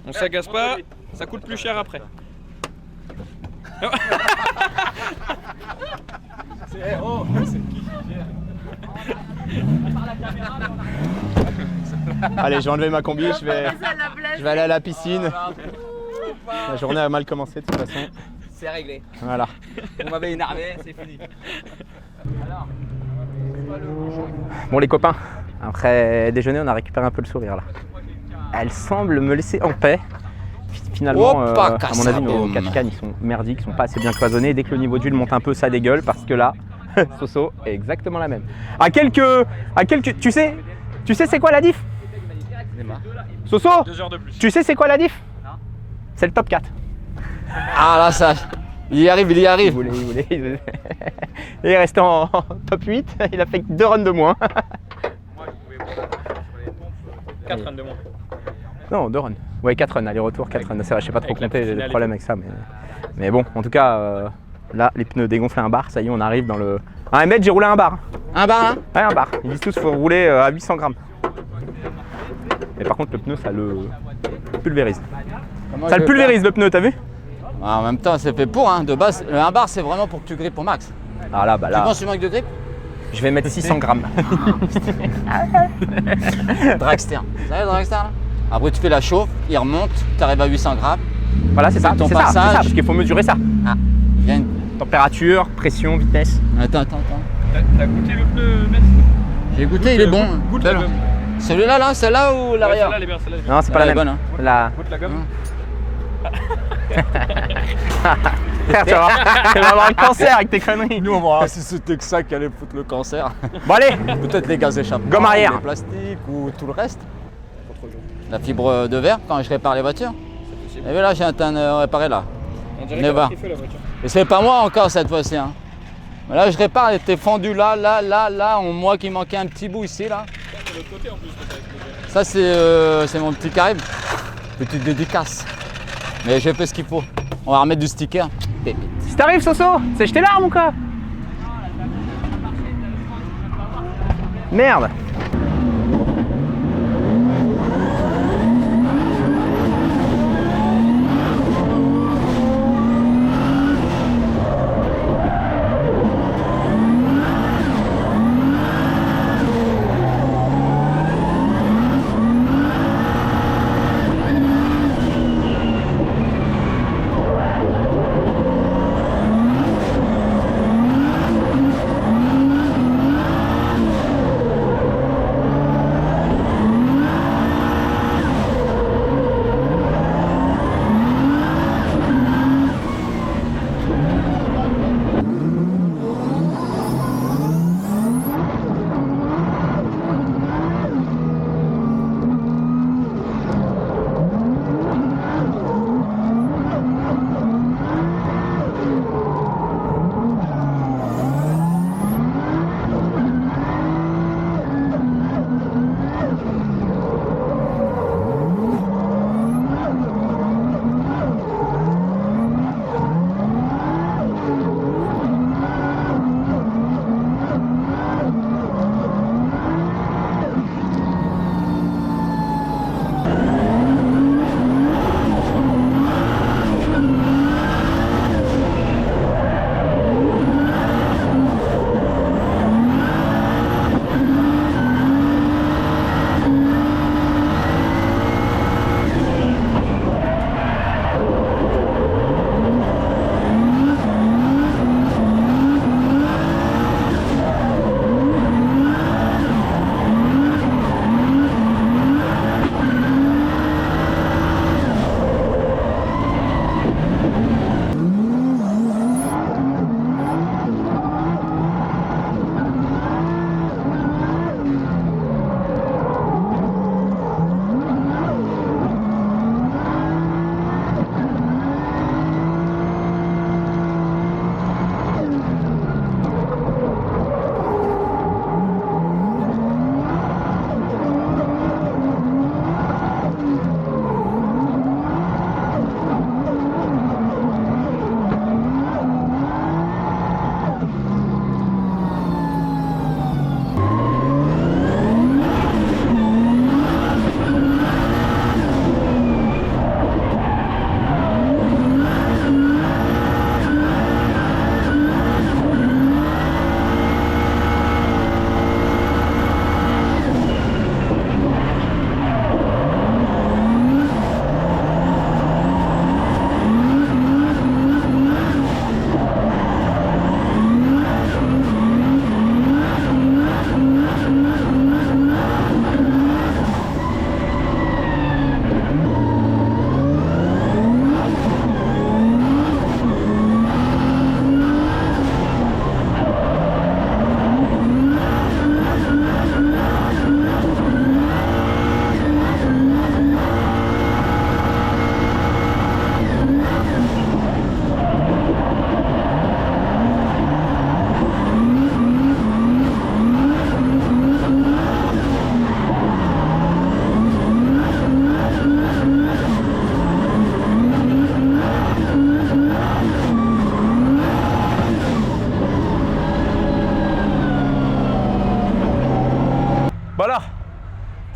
On s'agace pas, ça coûte plus cher après. C'est qui gère. Par la caméra, Allez, je vais enlever ma combi, je vais aller à la piscine. La journée a mal commencé de toute façon. C'est réglé. Voilà. On m'avait énervé, c'est fini. Bon les copains, après déjeuner, on a récupéré un peu le sourire là. Elle semble me laisser en paix. Finalement, à mon avis, nos 4 cannes, ils sont merdiques, ils sont pas assez bien cloisonnés. Dès que le niveau d'huile monte un peu, ça dégueule parce que là, Soso est exactement la même. À quelques, tu sais c'est quoi la diff? Soso, 2 heures de plus. tu sais c'est quoi la diff? C'est le top 4. Ah là, ça. Il y arrive. Il est resté en top 8, il a fait 2 runs de moins. Moi, je pouvais voir sur les pompes 4 runs de moins. Non, 2 runs. Ouais, 4 runs, aller-retour, 4 runs. C'est vrai, je sais pas trop Avec la compter, j'ai des finale problèmes avec ça. Mais bon, en tout cas, là, les pneus dégonflés un bar, ça y est, on arrive dans le. À 1 mètre, j'ai roulé un bar. Un bar, hein? Ouais, un bar. Ils disent tous qu'il faut rouler à 800 grammes. Mais par contre, le pneu, ça le pulvérise. Ça le pulvérise, le pneu, t'as vu? En même temps, c'est fait pour, hein. De base, le 1 bar, c'est vraiment pour que tu grippes au max. Ah là, bah Tu là, penses tu manques de grip? je vais mettre 600 grammes. Dragster. Vous savez le dragster là? Après, tu fais la chauffe, il remonte, tu arrives à 800 grammes. Voilà, c'est ça, Ton c'est ça, passage. parce qu'il faut mesurer ça. Il y a une... Température, pression, vitesse. Attends. T'as goûté le pneu, Metz? J'ai goûté, il est bon. Goûte la Belle. gomme. Celui-là, là, celle-là ou Ouais, l'arrière? celle-là, elle est bien, celle-là, elle est bien. Non, c'est pas Elle la est même. bonne, hein. La... Goûte la gomme. Frère, tu vas avoir le cancer avec tes conneries. Nous, on va voir si c'était que ça qui allait foutre le cancer. Bon, allez, Peut-être les gaz échappants, Gomme arrière. les plastiques ou tout le reste. La fibre de verre quand je répare les voitures. Et là, j'ai un train réparé là. On dirait Venez voir. qu'elle a fait la voiture. Et c'est pas moi encore cette fois-ci. Hein. Mais là, je répare, elle était fendue là, moi qui manquait un petit bout ici là. C'est l'autre côté en plus. Ça, c'est mon petit Caribe. Petite dédicace. Mais j'ai fait ce qu'il faut. On va remettre du sticker. Pépite. si t'arrives, Soso, c'est jeter l'arme ou quoi? Merde.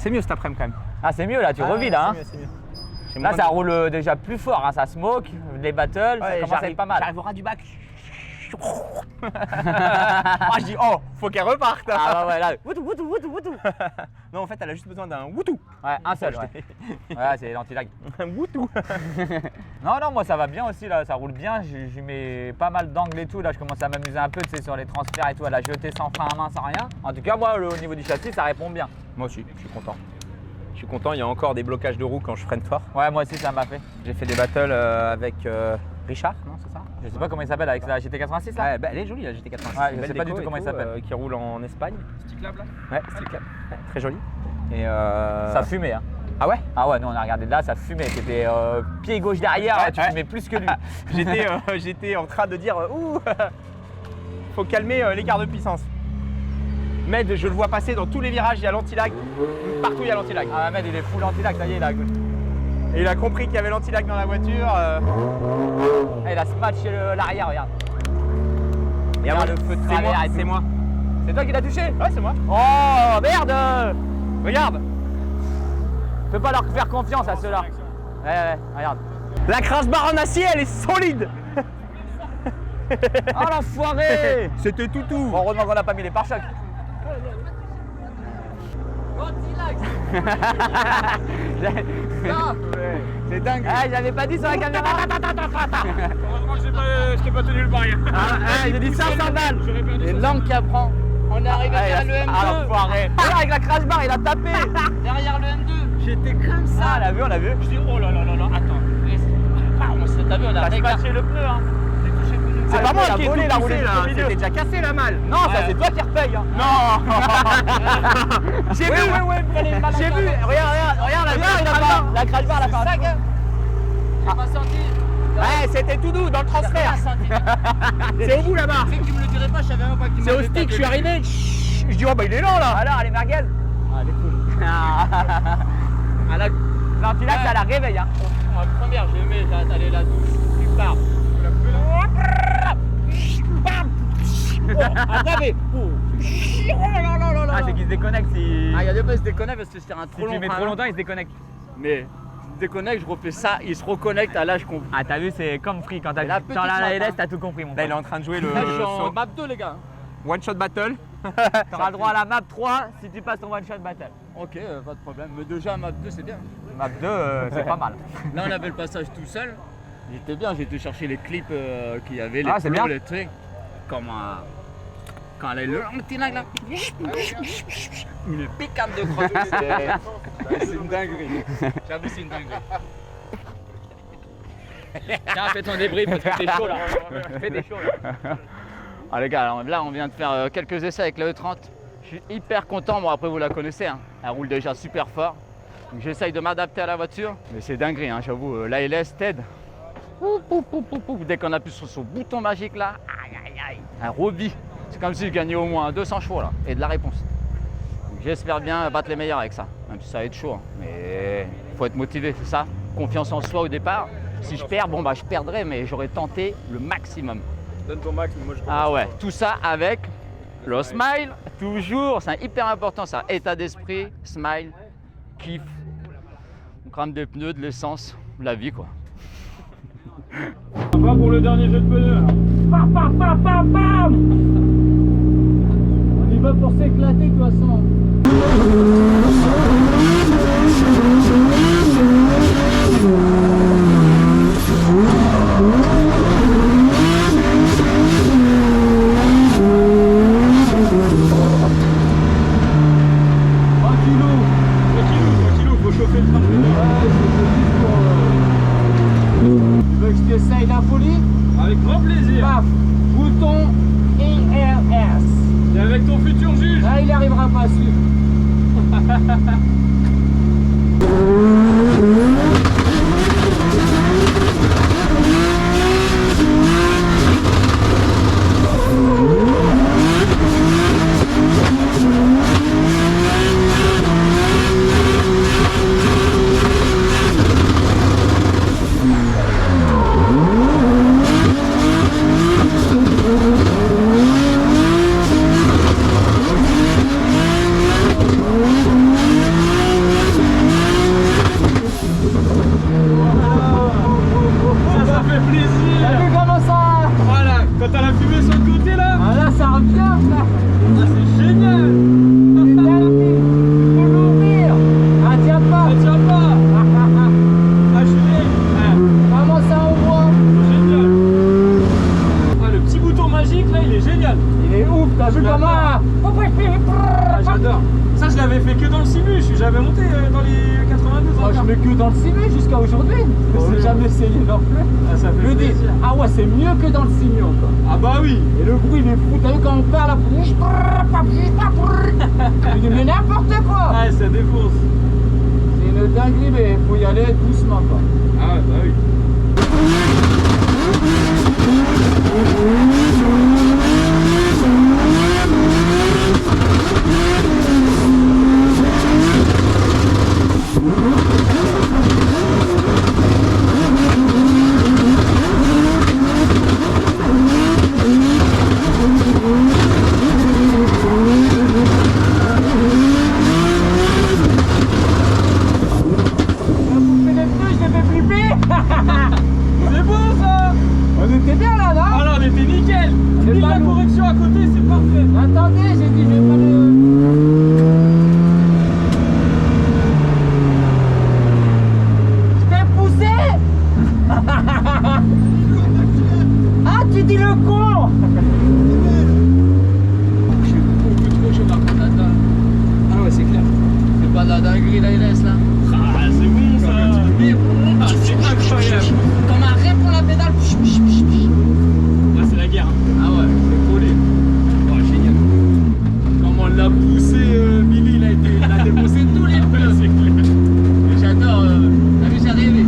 C'est mieux cet après-midi quand même. Ah, c'est mieux là, tu revis là. Hein. C'est mieux. J'ai Là, moins ça de- roule déjà plus fort, hein. Ça smoke, les battles, ça Ouais, commence à être pas mal. J'arrive au ras du bac. Ah, je dis, oh, faut qu'elle reparte. Ah ouais, là, woutou, woutou, woutou, woutou. Non, en fait, elle a juste besoin d'un woutou. Ouais, un seul, ouais. Ouais, c'est l'anti-lag. Un woutou. Non, moi ça va bien aussi là, ça roule bien, je mets pas mal d'angles et tout, là je commence à m'amuser un peu, tu sais, sur les transferts et tout, à la jeter sans frein à main, sans rien. En tout cas, moi, au niveau du châssis, ça répond bien. Moi aussi, je suis content. Je suis content, il y a encore des blocages de roues quand je freine fort. Ouais, moi aussi, ça m'a fait. J'ai fait des battles avec Richard, non, c'est ça? Je sais pas comment il s'appelle avec la GT86 là. Ouais, bah, elle est jolie la GT86. Ouais, je Belle sais pas du déco tout et comment il s'appelle. Qui roule en Espagne. Stick-lab là. Ouais, Stick-Lab. Ouais, très jolie. Et Ça fumait, hein. Ah ouais? Ah ouais, nous on a regardé de là, ça fumait. C'était pied gauche derrière, Ouais, là, tu ouais. fumais plus que lui. J'étais en train de dire ouh, faut calmer l'écart de puissance. Mais je le vois passer dans tous les virages, il y a l'anti-lag. Partout il y a l'anti-lag. Ah, mec, il est full anti-lag, ça y est, là. Et il a compris qu'il y avait l'anti-lag dans la voiture. Il a smatché l'arrière, regarde. Et avant Regarde le feu de c'est moi, travers et tout. c'est moi. C'est toi qui l'as touché? Ouais, c'est moi. Oh merde! Regarde, Peux pas leur faire confiance à ceux-là. Ouais, regarde. la crash barre en acier, elle est solide. Oh l'enfoiré! C'était toutou. Bon, heureusement qu'on n'a pas mis les pare-chocs. C'est dingue. Ah, j'avais pas dit sur la caméra. Heureusement que je t'ai pas tenu le barrière. J'ai dit 500 balles. Les langues qui apprend. On est arrivé à le Ah M2. l'enfoiré. Regarde, avec la crash bar, il a tapé. Derrière le M2. J'étais comme ça. Ah, on l'a vu. Je dis oh là là là là, attends. T'as vu, on a T'as regardé. scratché le pneu, hein. C'est Ah, pas moi il a qui ai volé, tout il a poussé roulé là. au milieu. C'était déjà cassé la malle. Non, ça c'est toi qui repaye. Hein. Non. J'ai vu. J'ai vu. Regarde la Regarde, il a pas. La crash bar, elle a fait un sac. J'ai pas senti. Ouais, c'était tout doux dans le transfert. C'est au bout là-bas. Tu sais que tu me le dirais pas, je savais même pas que tu C'est au stick, je suis arrivé. Je dis oh bah il est lent là. Alors, elle est merguez. Ah, elle est cool. Ah, là, l'anti-lag, ça la réveille. Hein. La première, j'ai aimé, j'ai allé la douce. Tu pars. Attendez. Ah, c'est qu'il se déconnecte si. Ah, il y a des fois, il se déconnecte parce que c'était un Si trop long. tu mets trop longtemps, il se déconnecte. Mais il se déconnecte, je refais ça, il se reconnecte, à là je comprends. Ah, t'as vu, c'est comme Free. Quand t'as Et la petite dans la map, LS, hein. t'as tout compris, mon Là il est pote. en train de jouer le Là, je suis en son map 2, les gars. one shot battle. T'auras le droit à la map 3 si tu passes ton one shot battle. Ok, pas de problème. Mais déjà, map 2, c'est bien. Map 2, c'est pas mal. Là, on avait le passage tout seul. J'étais bien, j'ai été chercher les clips qu'il y avait, les Ah, c'est plots, bien. les trucs. Comme quand elle est le petit lag là. Une piquante de crotte. C'est une dinguerie. J'avoue, c'est une dinguerie. Tiens, fais ton débrief parce que t'es chaud là. Fais des chauds là. Ah les gars, alors, là on vient de faire quelques essais avec la E30. Je suis hyper content, bon après vous la connaissez, hein. Elle roule déjà super fort. Donc j'essaye de m'adapter à la voiture. Mais c'est dinguerie, hein, j'avoue, l'ALS t'aide. Dès qu'on appuie sur ce bouton magique là, aïe aïe aïe, elle revit. C'est comme si je gagnais au moins 200 chevaux là, et de la réponse. Donc, j'espère bien battre les meilleurs avec ça, même si ça va être chaud. Hein. Mais il faut être motivé, c'est ça. Confiance en soi au départ. Si je perds, bon bah je perdrai, mais j'aurais tenté le maximum. Donne ton max, mais moi je Ah ouais, tout ça avec le smile, toujours, c'est hyper important ça. État d'esprit, smile, kiff, on crame des pneus, de l'essence, la vie quoi. On va pour le dernier jeu de pneus alors. Pam pam pam pam pam. On y va pour s'éclater de toute façon. Tranquillou, faut chauffer le train de pneus. Tu veux que je t'essaye la folie? Avec grand plaisir. Paf, bouton IRS. Et avec ton futur juge. Là, il n'y arrivera pas dessus. génial. Il est ouf, t'as vu comment? Ah, j'adore. Ça, je l'avais fait que dans le simu. J'avais monté dans les 82 Moi, je mets que dans le simu jusqu'à aujourd'hui. Je n'ai jamais essayé non plus. Ah, ça fait Je me dis, plaisir. ah ouais, c'est mieux que dans le simu encore. Ah bah oui. Et le bruit, il est fou. T'as vu quand on parle là? Je dis, mais n'importe quoi. Ah, ça défonce. C'est une dinguerie, mais il faut y aller doucement quoi. Ah ouais, bah oui. C'est bon ça. On était bien là, non? Alors on était nickel. C'est Pile pas la lourd. correction à côté, c'est parfait. Attendez, j'ai dit, je vais pas le... Je t'ai poussé. Ah, tu dis le con. Je suis beaucoup trop chaud par contre là-dedans. Ah ouais, c'est clair. C'est pas de la dinguerie là, il laisse là. Ah, c'est bon ça. Ah, c'est incroyable. Comme un rêve pour la pédale. Là, c'est la guerre. Ah ouais. C'est collé. Oh, génial. Comment on l'a poussé, Billy, il a défoncé tous les feux. C'est clair. J'adore. T'as vu, j'ai rêvé.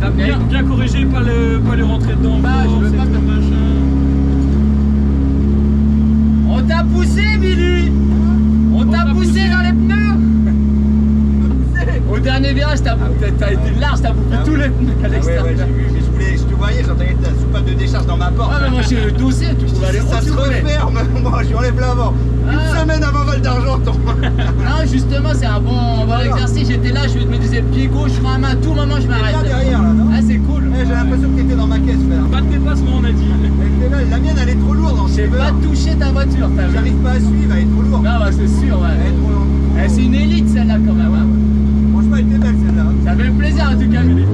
T'as bien corrigé, pas le rentrer dedans. Bah, je veux c'est pas tout, faire- machin. On t'a poussé, Billy. On t'a poussé dans les pneus. Au dernier virage, t'as été large, t'as bouffé tous les pneus à l'extérieur. j'ai vu, mais je te voyais, j'entendais ta soupape de décharge dans ma porte. Ah, mais moi j'ai le dossier, tu pouvais aller ça où se tu voulais. referme, moi je enlève l'avant. Une Ah. semaine avant Val d'Argenton. Non, justement, c'est un bon exercice. J'étais là, je me disais pied gauche, frein à main, à tout moment je m'arrête. Bien derrière là, non Ah, c'est cool. Eh, j'ai l'impression que t'étais dans ma caisse, frère. Pas de déplacement, on a dit. Elle était là, la mienne elle est trop lourde en J'ai silver. pas touché ta voiture, t'as vu. J'arrive pas à suivre, elle est trop lourde. Non, bah c'est sûr, Elle ouais. est trop lourde. Eh, c'est une élite celle-là quand même. Hein. Franchement, elle était belle celle-là. Ça fait plaisir en tout cas, Billy.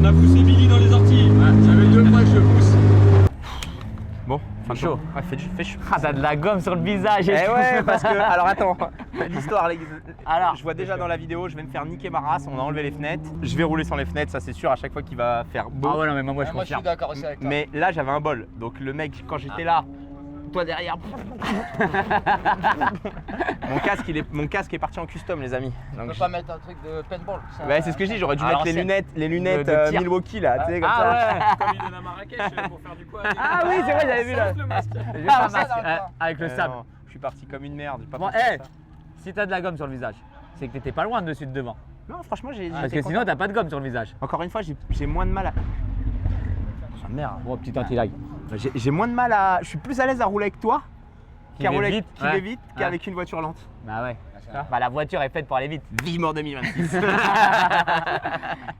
On a poussé Billy dans les orties. Ouais, ça fait 2 fois que je pousse. Bon, fin de chaud. tour. Ouais, fait chaud. Ah, t'as de la gomme sur le visage. Eh ouais, parce que, alors attends, l'histoire, Alors, je vois déjà dans la vidéo, je vais me faire niquer ma race, on a enlevé les fenêtres. Je vais rouler sans les fenêtres, ça c'est sûr, à chaque fois qu'il va faire beau. Ah ouais, non, mais moi je Moi je suis confirme. d'accord aussi avec toi. Mais là, j'avais un bol. Donc le mec, quand j'étais là, toi derrière. mon casque est parti en custom, les amis. On Donc, peut pas mettre un truc de paintball. ouais, c'est ce que je dis, j'aurais dû À mettre les l'ancienne. lunettes De tir. Milwaukee là, tu sais, comme Ah ça. ouais. Comme il donne à Marrakech pour faire du quoi. Ah oui, c'est vrai, j'avais vu là. Sauf le masque. J'ai Ah, pas ça, masque, dans le temps. avec le sable. Non, je suis parti comme une merde. j'ai pas Bon, pensé à hé, ça. si t'as de la gomme sur le visage, c'est que t'étais pas loin de dessus de devant. Non, franchement, j'ai. Parce j'étais que sinon content. t'as pas de gomme sur le visage. Encore une fois, j'ai moins de mal à. Ah, merde. Bon, petit anti-lag. J'ai moins de mal à. Je suis plus à l'aise à rouler avec toi Qui qu'à va rouler vite, qui ouais. va vite Ouais. qu'avec une voiture lente. Bah ouais. Bah la voiture est faite pour aller vite. Vivement 2026.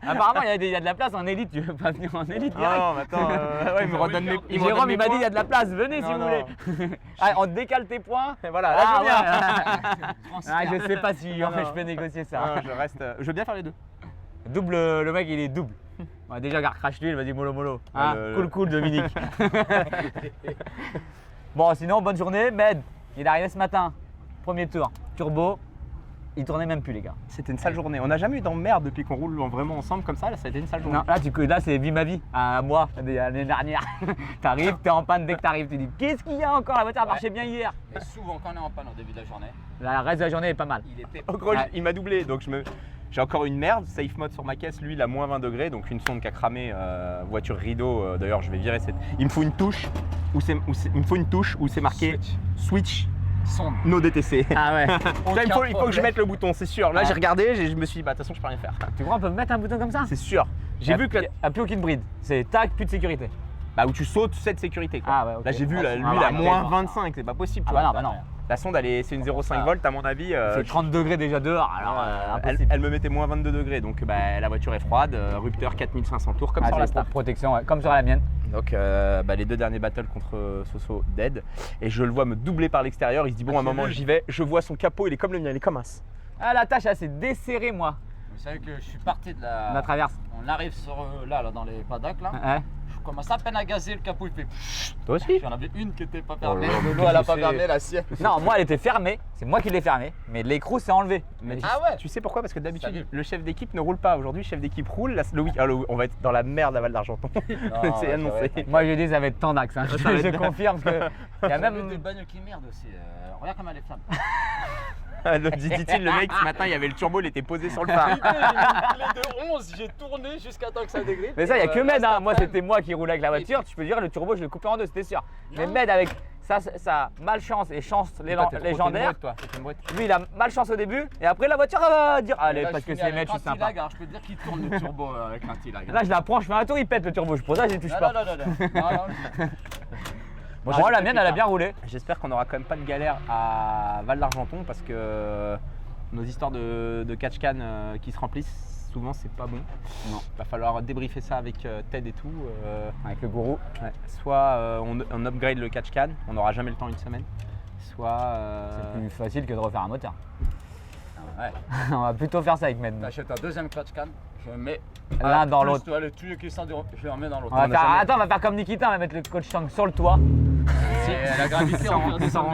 Apparemment, il y a de la place en élite. Tu veux pas venir en élite direct? Non, mais attends, ouais, il me redonne mes. il me redonne Jérôme, mes il m'a dit points. il y a de la place. Venez si Non, vous non. voulez. Ah, on te décale tes points. Et voilà, là, Ah, je viens. ouais. Ah, je sais pas si en fait, non. je peux négocier ça. Non, je reste. Je veux bien faire les deux. Double, le mec il est double. Ouais, déjà, gars, crache l'huile, vas-y, mollo mollo. Hein, le- cool, Dominique. Bon, sinon, bonne journée. Med, il est arrivé ce matin. Premier tour, turbo. Il tournait même plus, les gars. C'était une sale journée. On n'a jamais eu d'emmerde depuis qu'on roule vraiment ensemble comme ça. Là, ça a été une sale journée. Non, là c'est vie ma vie. À moi, l'année dernière. T'arrives, t'es en panne dès que t'arrives. Tu dis, qu'est-ce qu'il y a encore? La voiture a marché bien hier. Et souvent quand on est en panne au début de la journée, La reste de la journée est pas mal. il était. En gros, Ouais. il m'a doublé. Donc, j'ai encore une merde. Safe mode sur ma caisse. Lui, il a moins 20 degrés. Donc, une sonde qui a cramé. Voiture rideau. D'ailleurs, je vais virer cette. Il me faut une touche où c'est marqué Switch Sonde. No DTC. Ah ouais. Là, il faut que je mette le bouton, c'est sûr. Là, Ah. j'ai regardé, je me suis dit, bah, de toute façon, je peux rien faire. Tu crois on peut mettre un bouton comme ça? C'est sûr. J'ai vu que la- Il n'y a plus aucune bride. C'est tac, plus de sécurité. bah, où tu sautes cette sécurité. Quoi. Ah ouais, ok. Là, j'ai vu, là, lui, Ah, il a ouais, moins ok. 25, c'est pas possible. Ah tu bah vois. non, bah non. La sonde, c'est une 0,5 volts, à mon avis. C'est 30 degrés déjà dehors, alors impossible. elle me mettait moins 22 degrés, donc bah, la voiture est froide. Rupteur 4500 tours, comme Ah, sur la c'est Star. pour protection, ouais, comme sur la mienne. Donc bah, les deux derniers battles contre Soso dead. Et je le vois me doubler par l'extérieur. Il se dit, bon, à un moment, j'y vais. Je vois son capot, il est comme le mien, il est comme as. Ah, la tâche, elle s'est desserrée, moi, Vous savez que je suis parti de la la. traverse. On arrive sur là dans les paddocks là. Ouais. Je Je commence à peine à gazer, le capot il fait. Toi aussi? Il y en avait une qui était pas fermée. là, Lolo elle a pas c'est- fermé la sienne. Non, moi elle était fermée, c'est moi qui l'ai fermée, mais l'écrou s'est enlevé. Mais Ah ouais. tu sais pourquoi? Parce que d'habitude, Salut. le chef d'équipe ne roule pas. Aujourd'hui, le chef d'équipe roule. On va être dans la merde à Val d'Argenton. C'est annoncé. Moi j'ai dit ça va être temps d'axe, hein. Je confirme que. Il y a Il y a des même. bagnoles qui merdent aussi. Regarde comme elle est flamme. Dit-il, le mec, ce matin, il y avait le turbo, il était posé sur le phare. Il est de 11, j'ai tourné jusqu'à temps que ça dégrippe. Mais ça, il n'y a que Med, hein. Moi c'était moi qui roulais avec la voiture, tu peux dire le turbo je l'ai coupé en deux, c'était sûr. Mais Med avec sa malchance et chance légendaire, lui il a malchance au début et après la voiture elle va dire allez parce que c'est Med, je suis sympa. Alors je peux te dire qu'il tourne le turbo avec un T-Lag. Là je la prends, je fais un tour, il pète le turbo, je pour ça je ne touche pas. Non. Bon, moi la mienne elle a bien roulé. J'espère qu'on n'aura quand même pas de galère à Val d'Argenton parce que nos histoires de catch-can qui se remplissent, souvent c'est pas bon. Non. Va falloir débriefer ça avec Ted et tout. Avec le gourou. Ouais. Soit on upgrade le catch-can, on n'aura jamais le temps une semaine. Soit. C'est plus facile que de refaire un moteur. Ouais. On va plutôt faire ça avec Med. T'achètes un deuxième clutch can, je mets L'un dans l'autre. Tu vois le tuyau qui sort du je le remets dans l'autre. Attends, on va faire comme Nikita, on va mettre le coach tank sur le toit. Et la gravité en fait sans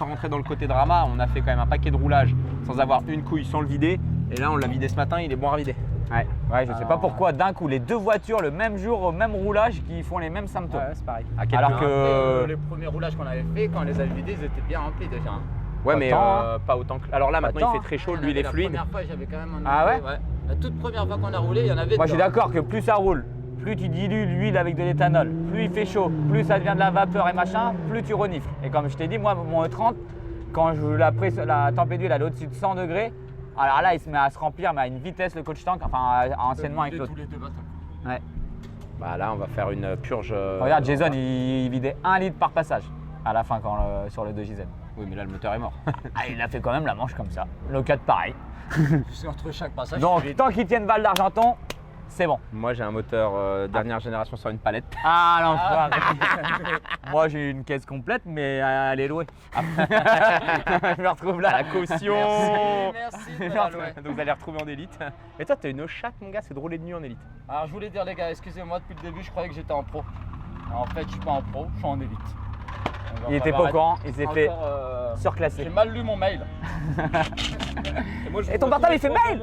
rentrer dans le côté drama, on a fait quand même un paquet de roulage sans avoir une couille sans le vider. Et là on l'a vidé ce matin, il est bon à vider. Ouais, je sais pas pourquoi d'un coup les deux voitures le même jour au même roulage qui font les mêmes symptômes. Ouais, c'est pareil. Alors que les premiers roulages qu'on avait fait, quand on les avait vidés, ils étaient bien remplis déjà. hein. Ouais, mais Autant, pas autant que. Alors là maintenant Autant, il fait très chaud, On lui il avait est la fluide. première fois, j'avais quand même un. Ah ouais La toute première fois qu'on a roulé, il y en avait. moi je suis dedans. d'accord que plus ça roule, plus tu dilues l'huile avec de l'éthanol, plus il fait chaud, plus ça devient de la vapeur et machin, plus tu renifles. Et comme je t'ai dit, moi mon E30, quand la température d'huile elle est au-dessus de 100 degrés, alors là il se met à se remplir mais à une vitesse le coach tank, enfin anciennement avec l'autre. Tous les deux bateaux. Ouais. Bah là on va faire une purge. Regarde Jason il vidait 1 litre par passage à la fin sur le 2JZ. Oui mais là le moteur est mort. Ah, il a fait quand même la manche comme ça. Le 4 pareil. C'est entre chaque passage. Donc tant qu'ils tiennent Val d'Argenton, c'est bon. Moi j'ai un moteur dernière génération sur une palette. Ah l'enfoiré. Moi j'ai une caisse complète mais elle est louée. Je me retrouve là. La caution. Merci de la louer. Donc vous allez retrouver en élite. Et toi t'as une chatte mon gars, c'est de rouler de nuit en élite. Alors je voulais dire les gars, excusez-moi depuis le début, je croyais que j'étais en pro. En fait, je suis pas en pro, je suis en élite. Il était pas au courant, il s'est fait surclasser. J'ai mal lu mon mail. Et ton portable il fait mail.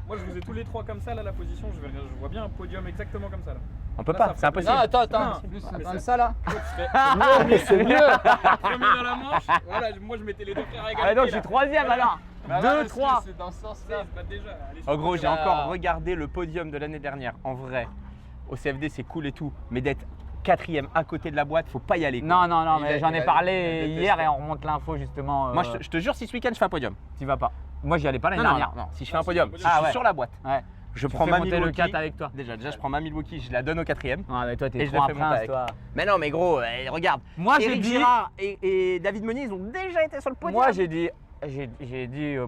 Moi je vous ai tous les trois comme ça là, la position, je vois bien un podium exactement comme ça là. On peut Là, pas, ça c'est fait impossible. Non, attends, Non, c'est plus mais comme ça- ça là. C'est mieux. Premier dans la manche, voilà, moi je mettais les deux frères à égalité. Ah donc je suis là. troisième alors. Bah 2, ouais, parce que 3. C'est dans ce sens Ça, là. c'est pas déjà. Allez, En gros, j'ai Ah. encore regardé le podium de l'année dernière. En vrai, au CFD, c'est cool et tout, mais d'être quatrième à côté de la boîte, faut pas y aller. quoi. Non, Il mais a- j'en il ai a- parlé il a hier détesté. et on remonte l'info justement. Moi, je te jure, si ce week-end je fais un podium. Tu vas pas. Moi j'y allais pas l'année Non, dernière. non, si je fais un podium, si Ah, je suis ouais. sur la boîte, Ouais. je Tu prends fais ma monter le Milwaukee. 4 avec toi. Déjà, je prends ma Milwaukee, je la donne au quatrième. Ah mais toi Et t'es je trop le un fais monter prince avec. toi. Mais non, mais gros, regarde. Moi j'ai Éric dit. Girard et David Meunier, ils ont déjà été sur le podium. Moi j'ai dit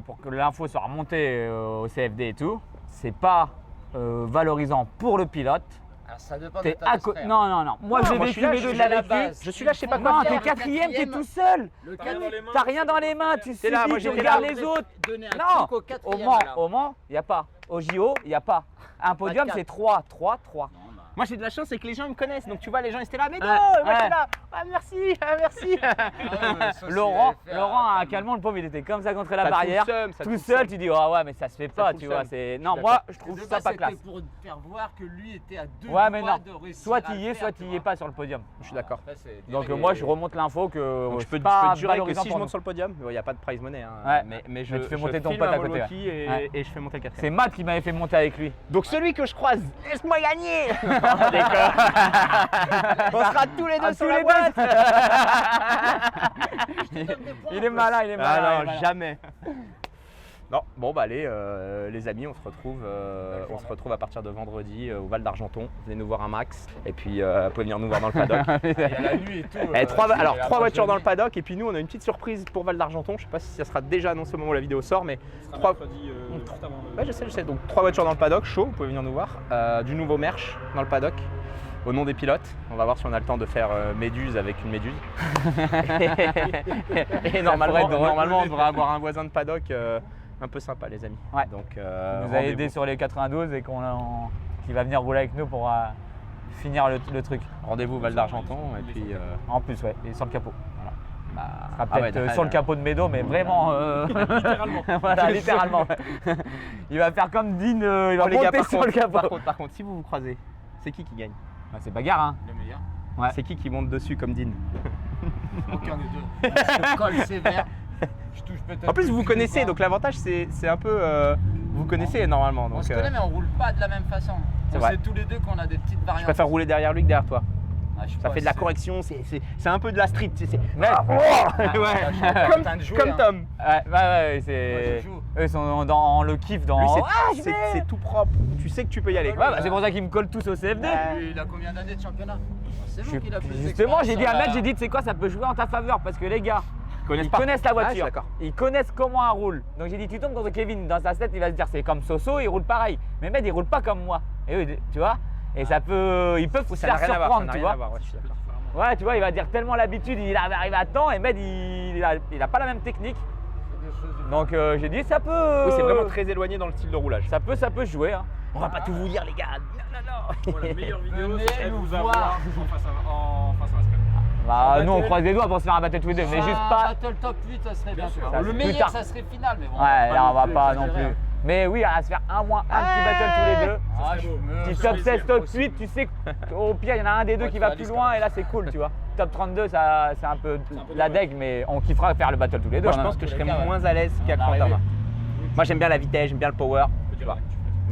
pour que l'info soit remontée au CFD et tout, c'est pas valorisant pour le pilote. Alors ça dépend de T'es ta à côté. Non. Moi Non, j'ai moi, je vécu suis là, les je deux suis de à la la vécu. base. Je suis là, je sais pas quoi Non, faire. t'es quatrième, t'es tout seul. Le T'as rien dans les mains. T'as rien dans les mains, tu C'est là, suffis, moi, tu j'étais regardes là. les autres. Donner un Non, truc au quatrième. Au alors. Mans, il n'y a pas. Au JO, il n'y a pas. Un podium, quatre. c'est 3. Moi j'ai de la chance, c'est que les gens ils me connaissent. Donc tu vois, les gens ils étaient là, mais non, Ouais, moi ouais. j'étais là. Ah merci, ah merci. Laurent, à Calmont, le pauvre, il était comme ça contre la Ça te fout barrière. le seum, ça te Tout fout le seul, seum. tu dis, ah ouais, mais ça se fait pas, fout tu le vois. seum. c'est- Je Non, suis moi, je De trouve base, ça pas c'était classe. pour faire voir que lui était à deux Ouais, mais doigts non. de réussir Soit à tu y le es, faire, soit tu tu y vois. es pas sur le podium. Je suis d'accord. Après, c'est Donc direct. moi, je remonte l'info que Donc, je peux c'est pas te jurer que valorisant si je pour monte nous. sur le podium, il n'y a pas de prize money. Hein, Ouais. mais je, Mais tu fais je monter ton file pote un à côté, Milwaukee ouais. et je fais monter le quatrième. C'est Matt qui m'avait fait monter avec lui. Donc celui que je croise, laisse-moi gagner. On sera tous les deux Ah, sur tous la les boîte. Il est malin, il est malin. Ah il est non, malin. jamais. Non, bon bah allez, les amis, on se retrouve à partir de vendredi au Val d'Argenton. Venez nous voir un max, et puis vous pouvez venir nous voir dans le paddock. Il y a la nuit et tout. Trois c'est la voitures dans le nuit. paddock, et puis nous on a une petite surprise pour Val d'Argenton. Je sais pas si ça sera déjà annoncé au moment où la vidéo sort, mais trois. Juste avant le- Ouais, je sais. Donc 3 voitures dans le paddock, chaud, vous pouvez venir nous voir. Du nouveau merch dans le paddock, au nom des pilotes. On va voir si on a le temps de faire méduse avec une méduse. Et normalement, pourrait être drôle. on devrait avoir un voisin de paddock un peu sympa, les amis. Ouais. Donc, Vous avez rendez-vous. aidé sur les 92 et qu'on qui va venir rouler avec nous pour finir le truc. Rendez-vous Val d'Argenton et puis. En plus, ouais, et sur le capot. Voilà. Bah, Ce sera peut-être sur le capot de Médo, mais vraiment. Littéralement. Voilà, littéralement. Il va faire comme Dean, il va monter sur le capot. Par contre, si vous vous croisez, c'est qui gagne? Bah, c'est bagarre, hein. Le meilleur. Ouais. C'est qui monte dessus comme Dean? Aucun des deux. Je colle sévère. Je touche peut-être. En plus, vous vous connaissez, donc l'avantage, c'est un peu. Vous connaissez normalement. On Donc, se connaît, mais on roule pas de la même façon. C'est On vrai. sait tous les deux qu'on a des petites je variantes. préfère rouler derrière lui que derrière toi. Ah, je sais Ça pas, fait de la c'est- correction, c'est un peu de la street. Mais- Ouais. en train de jouer, Comme hein. Tom. Ouais, Moi, c'est. je joue. Eux, ils sont dans le kiff, dans. Lui, Ah, j'y vais c'est tout propre. Tu sais que tu peux y aller. Ouais, bah, c'est pour ça qu'ils me collent tous au CFD. Lui, il a combien d'années de championnat? C'est vous qui l'a plus Justement, j'ai dit à d'expérience Matt, j'ai dit, tu sais quoi, ça peut jouer en ta faveur parce que les gars, ils pas. connaissent la Ah, je suis voiture, d'accord. ils connaissent comment elle roule. Donc j'ai dit, tu tombes contre Kevin, dans sa tête, il va se dire, c'est comme Soso, il roule pareil. Mais Med, il roule pas comme moi. Et eux, tu vois, et ça peut, ils peuvent se Ça n'a faire rien à voir. surprendre, Ça n'a tu rien à vois. voir. Ouais, je suis d'accord. Ouais, tu vois, il va dire tellement l'habitude, il arrive à temps, et Med, il a pas la même technique. Donc j'ai dit, ça peut. Oui, c'est vraiment très éloigné dans le style de roulage. Ça peut jouer. Hein. On va pas tout vous dire, les gars. Non. La meilleure vidéo, Venez c'est de nous vous voir. avoir en face à la scan. Bah, nous, on croise les doigts pour se faire un battle tous les deux, mais juste pas. Battle top 8, ça serait bien sûr. Ça, Le c'est plus meilleur, tard. ça serait final, mais bon. Ouais, là, on va pas non exagérer, plus. hein. Mais oui, à se faire un petit battle tous les deux. Ah, je me- Petit je top me- 16, top 8, tu sais qu'au pire, il y en a un des deux Ouais, qui tu va vas plus aller loin et là, c'est cool, tu vois. Top 32, ça, c'est un peu la deg, mais on kiffera faire le battle tous les deux. Moi, je hein. pense que je serais cas, ouais. moins à l'aise qu'à On va arriver. Quentin. Moi, j'aime bien la vitesse, j'aime bien le power. Tu vois.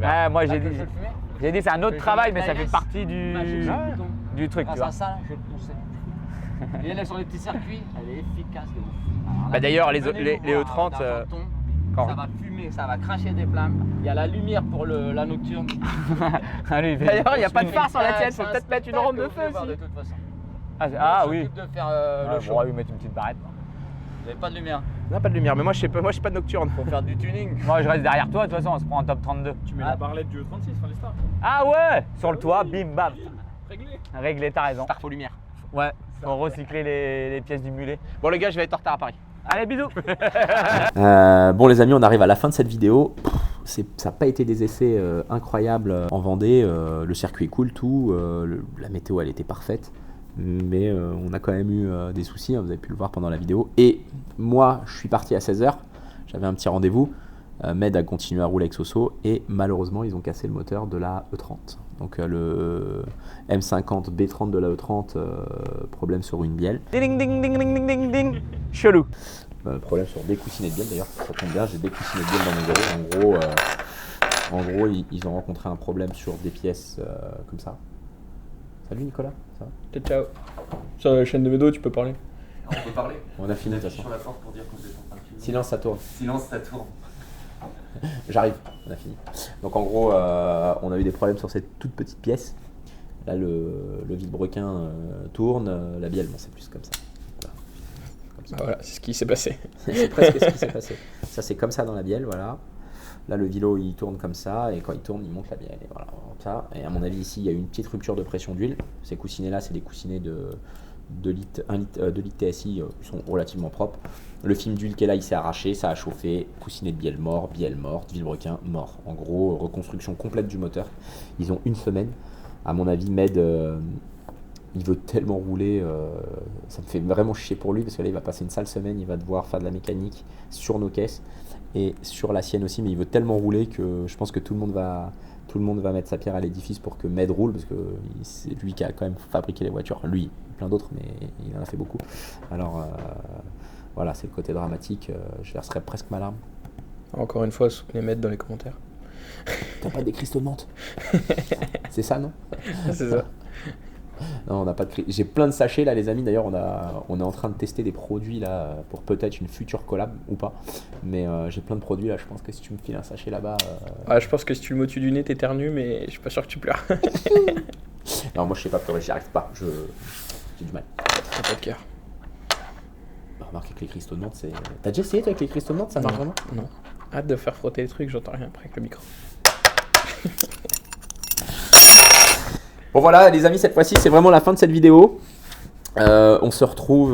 Ouais, moi, Là, j'ai que dit, je le fumais, j'ai dit c'est un autre Que je travail, mette mais ça la fait laisse. partie magique. du truc, tu Grâce vois. à ça, je vais le pousser. Et elle est sur les petits circuits, elle est efficace de ouf. Alors là, Bah, d'ailleurs, les venez nous E30, voir, d'Argenton, quand- ça va fumer, ça va cracher des flammes. Il y a la lumière pour la nocturne. Allez, vas-y. D'ailleurs, il n'y a pas de phare sur la tienne, C'est faut un peut-être mettre une spectacle rampe de que vous feu voulez voir aussi. de toute façon. Ah On oui. s'occupe de faire Ouais, le bon, show. on va lui mettre une petite barrette. Vous n'avez pas de lumière. On n'a pas de lumière, mais moi, je sais pas de nocturne. Faut faire du tuning. Moi, je reste derrière toi, de toute façon, on se prend en top 32. Tu mets la barlette du E36, enfin les stars. Ah ouais, sur le toit, bim, bam. Réglé. Réglé, t'as raison. Star faux lumière. Ouais, faut recycler les pièces du mulet. Bon, les gars, je vais être en retard à Paris. Allez, bisous. Bon les amis, on arrive à la fin de cette vidéo. Ça n'a pas été des essais incroyables en Vendée. Le circuit est cool, tout. La météo, elle était parfaite. Mais on a quand même eu des soucis, hein, vous avez pu le voir pendant la vidéo. Et moi, je suis parti à 16h. J'avais un petit rendez-vous. Med a continué à rouler avec Soso. Et malheureusement, ils ont cassé le moteur de la E30. Donc le M50 B30 de la E30, problème sur une bielle. Ding, ding, ding, ding, ding, ding, ding. Chelou. Problème sur des coussinets de bielle d'ailleurs, ça tombe bien, j'ai des coussinets de bielle dans mon vélo. En gros, ils ont rencontré un problème sur des pièces comme ça. Salut Nicolas, ça va? Ciao. Sur la chaîne de Médo, tu peux parler. On peut parler. On a fini de toute façon. Sur la porte pour dire qu'on est en train de filmer. Silence, ça tourne. Silence, ça tourne. J'arrive, on a fini. Donc en gros, on a eu des problèmes sur cette toute petite pièce. Là, le vilebrequin tourne, la bielle, bon, c'est plus comme ça. Voilà, c'est ce qui s'est passé. C'est presque ce qui s'est passé. Ça, c'est comme ça dans la bielle, voilà. Là, le vilo, il tourne comme ça, et quand il tourne, il monte la bielle. Et voilà, comme ça. Et à mon avis, ici, il y a eu une petite rupture de pression d'huile. Ces coussinets-là, c'est des coussinets de 2 litres TSI, ils sont relativement propres. Le film d'huile qui est là, il s'est arraché, ça a chauffé. Coussinet de bielle morte, vilebrequin mort. En gros, reconstruction complète du moteur. Ils ont une semaine. À mon avis, Med, il veut tellement rouler, ça me fait vraiment chier pour lui parce que là il va passer une sale semaine, il va devoir faire de la mécanique sur nos caisses et sur la sienne aussi, mais il veut tellement rouler que je pense que tout le monde va mettre sa pierre à l'édifice pour que Med roule parce que c'est lui qui a quand même fabriqué les voitures, lui, plein d'autres, mais il en a fait beaucoup. Alors voilà, c'est le côté dramatique, je verserai presque ma larme. Encore une fois, soutenez Med dans les commentaires. T'as pas des cristaux de menthe? C'est ça, non? C'est ça. Non, on n'a pas de j'ai plein de sachets là les amis, d'ailleurs on est en train de tester des produits là pour peut-être une future collab ou pas, mais j'ai plein de produits là, je pense que si tu me files un sachet là-bas Ah, je pense que si tu le mets au-dessus du nez, t'éternues, mais je suis pas sûr que tu pleures. non, moi je sais pas pleurer, j'y arrive pas, j'ai du mal. T'as pas de cœur. Bah, remarque avec les cristaux de menthe, c'est... T'as déjà essayé toi avec les cristaux de menthe, ça marche vraiment? Non. Hâte de faire frotter les trucs, j'entends rien après avec le micro. Bon voilà les amis, cette fois-ci c'est vraiment la fin de cette vidéo. On se retrouve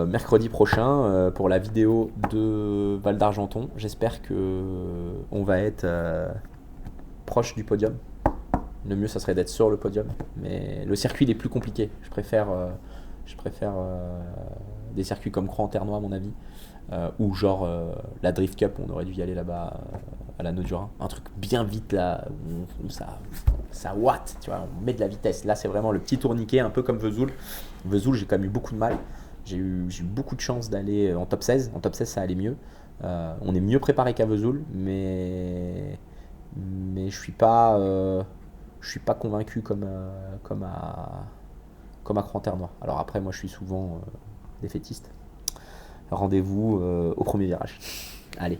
mercredi prochain pour la vidéo de Val d'Argenton. J'espère que on va être proche du podium. Le mieux, ça serait d'être sur le podium. Mais le circuit il est plus compliqué. Je préfère des circuits comme Croix-en-Ternois, à mon avis. Ou genre la Drift Cup, on aurait dû y aller là-bas à la Nod-du-Rhin. Un truc bien vite là, où ça watt, tu vois, on met de la vitesse. Là, c'est vraiment le petit tourniquet, un peu comme Vesoul. Vesoul, j'ai quand même eu beaucoup de mal. J'ai eu beaucoup de chance d'aller en top 16. En top 16, ça allait mieux. On est mieux préparé qu'à Vesoul, mais je suis pas convaincu comme à Croix-en-Ternois. Alors après, moi, je suis souvent défaitiste. Rendez-vous au premier virage. Allez.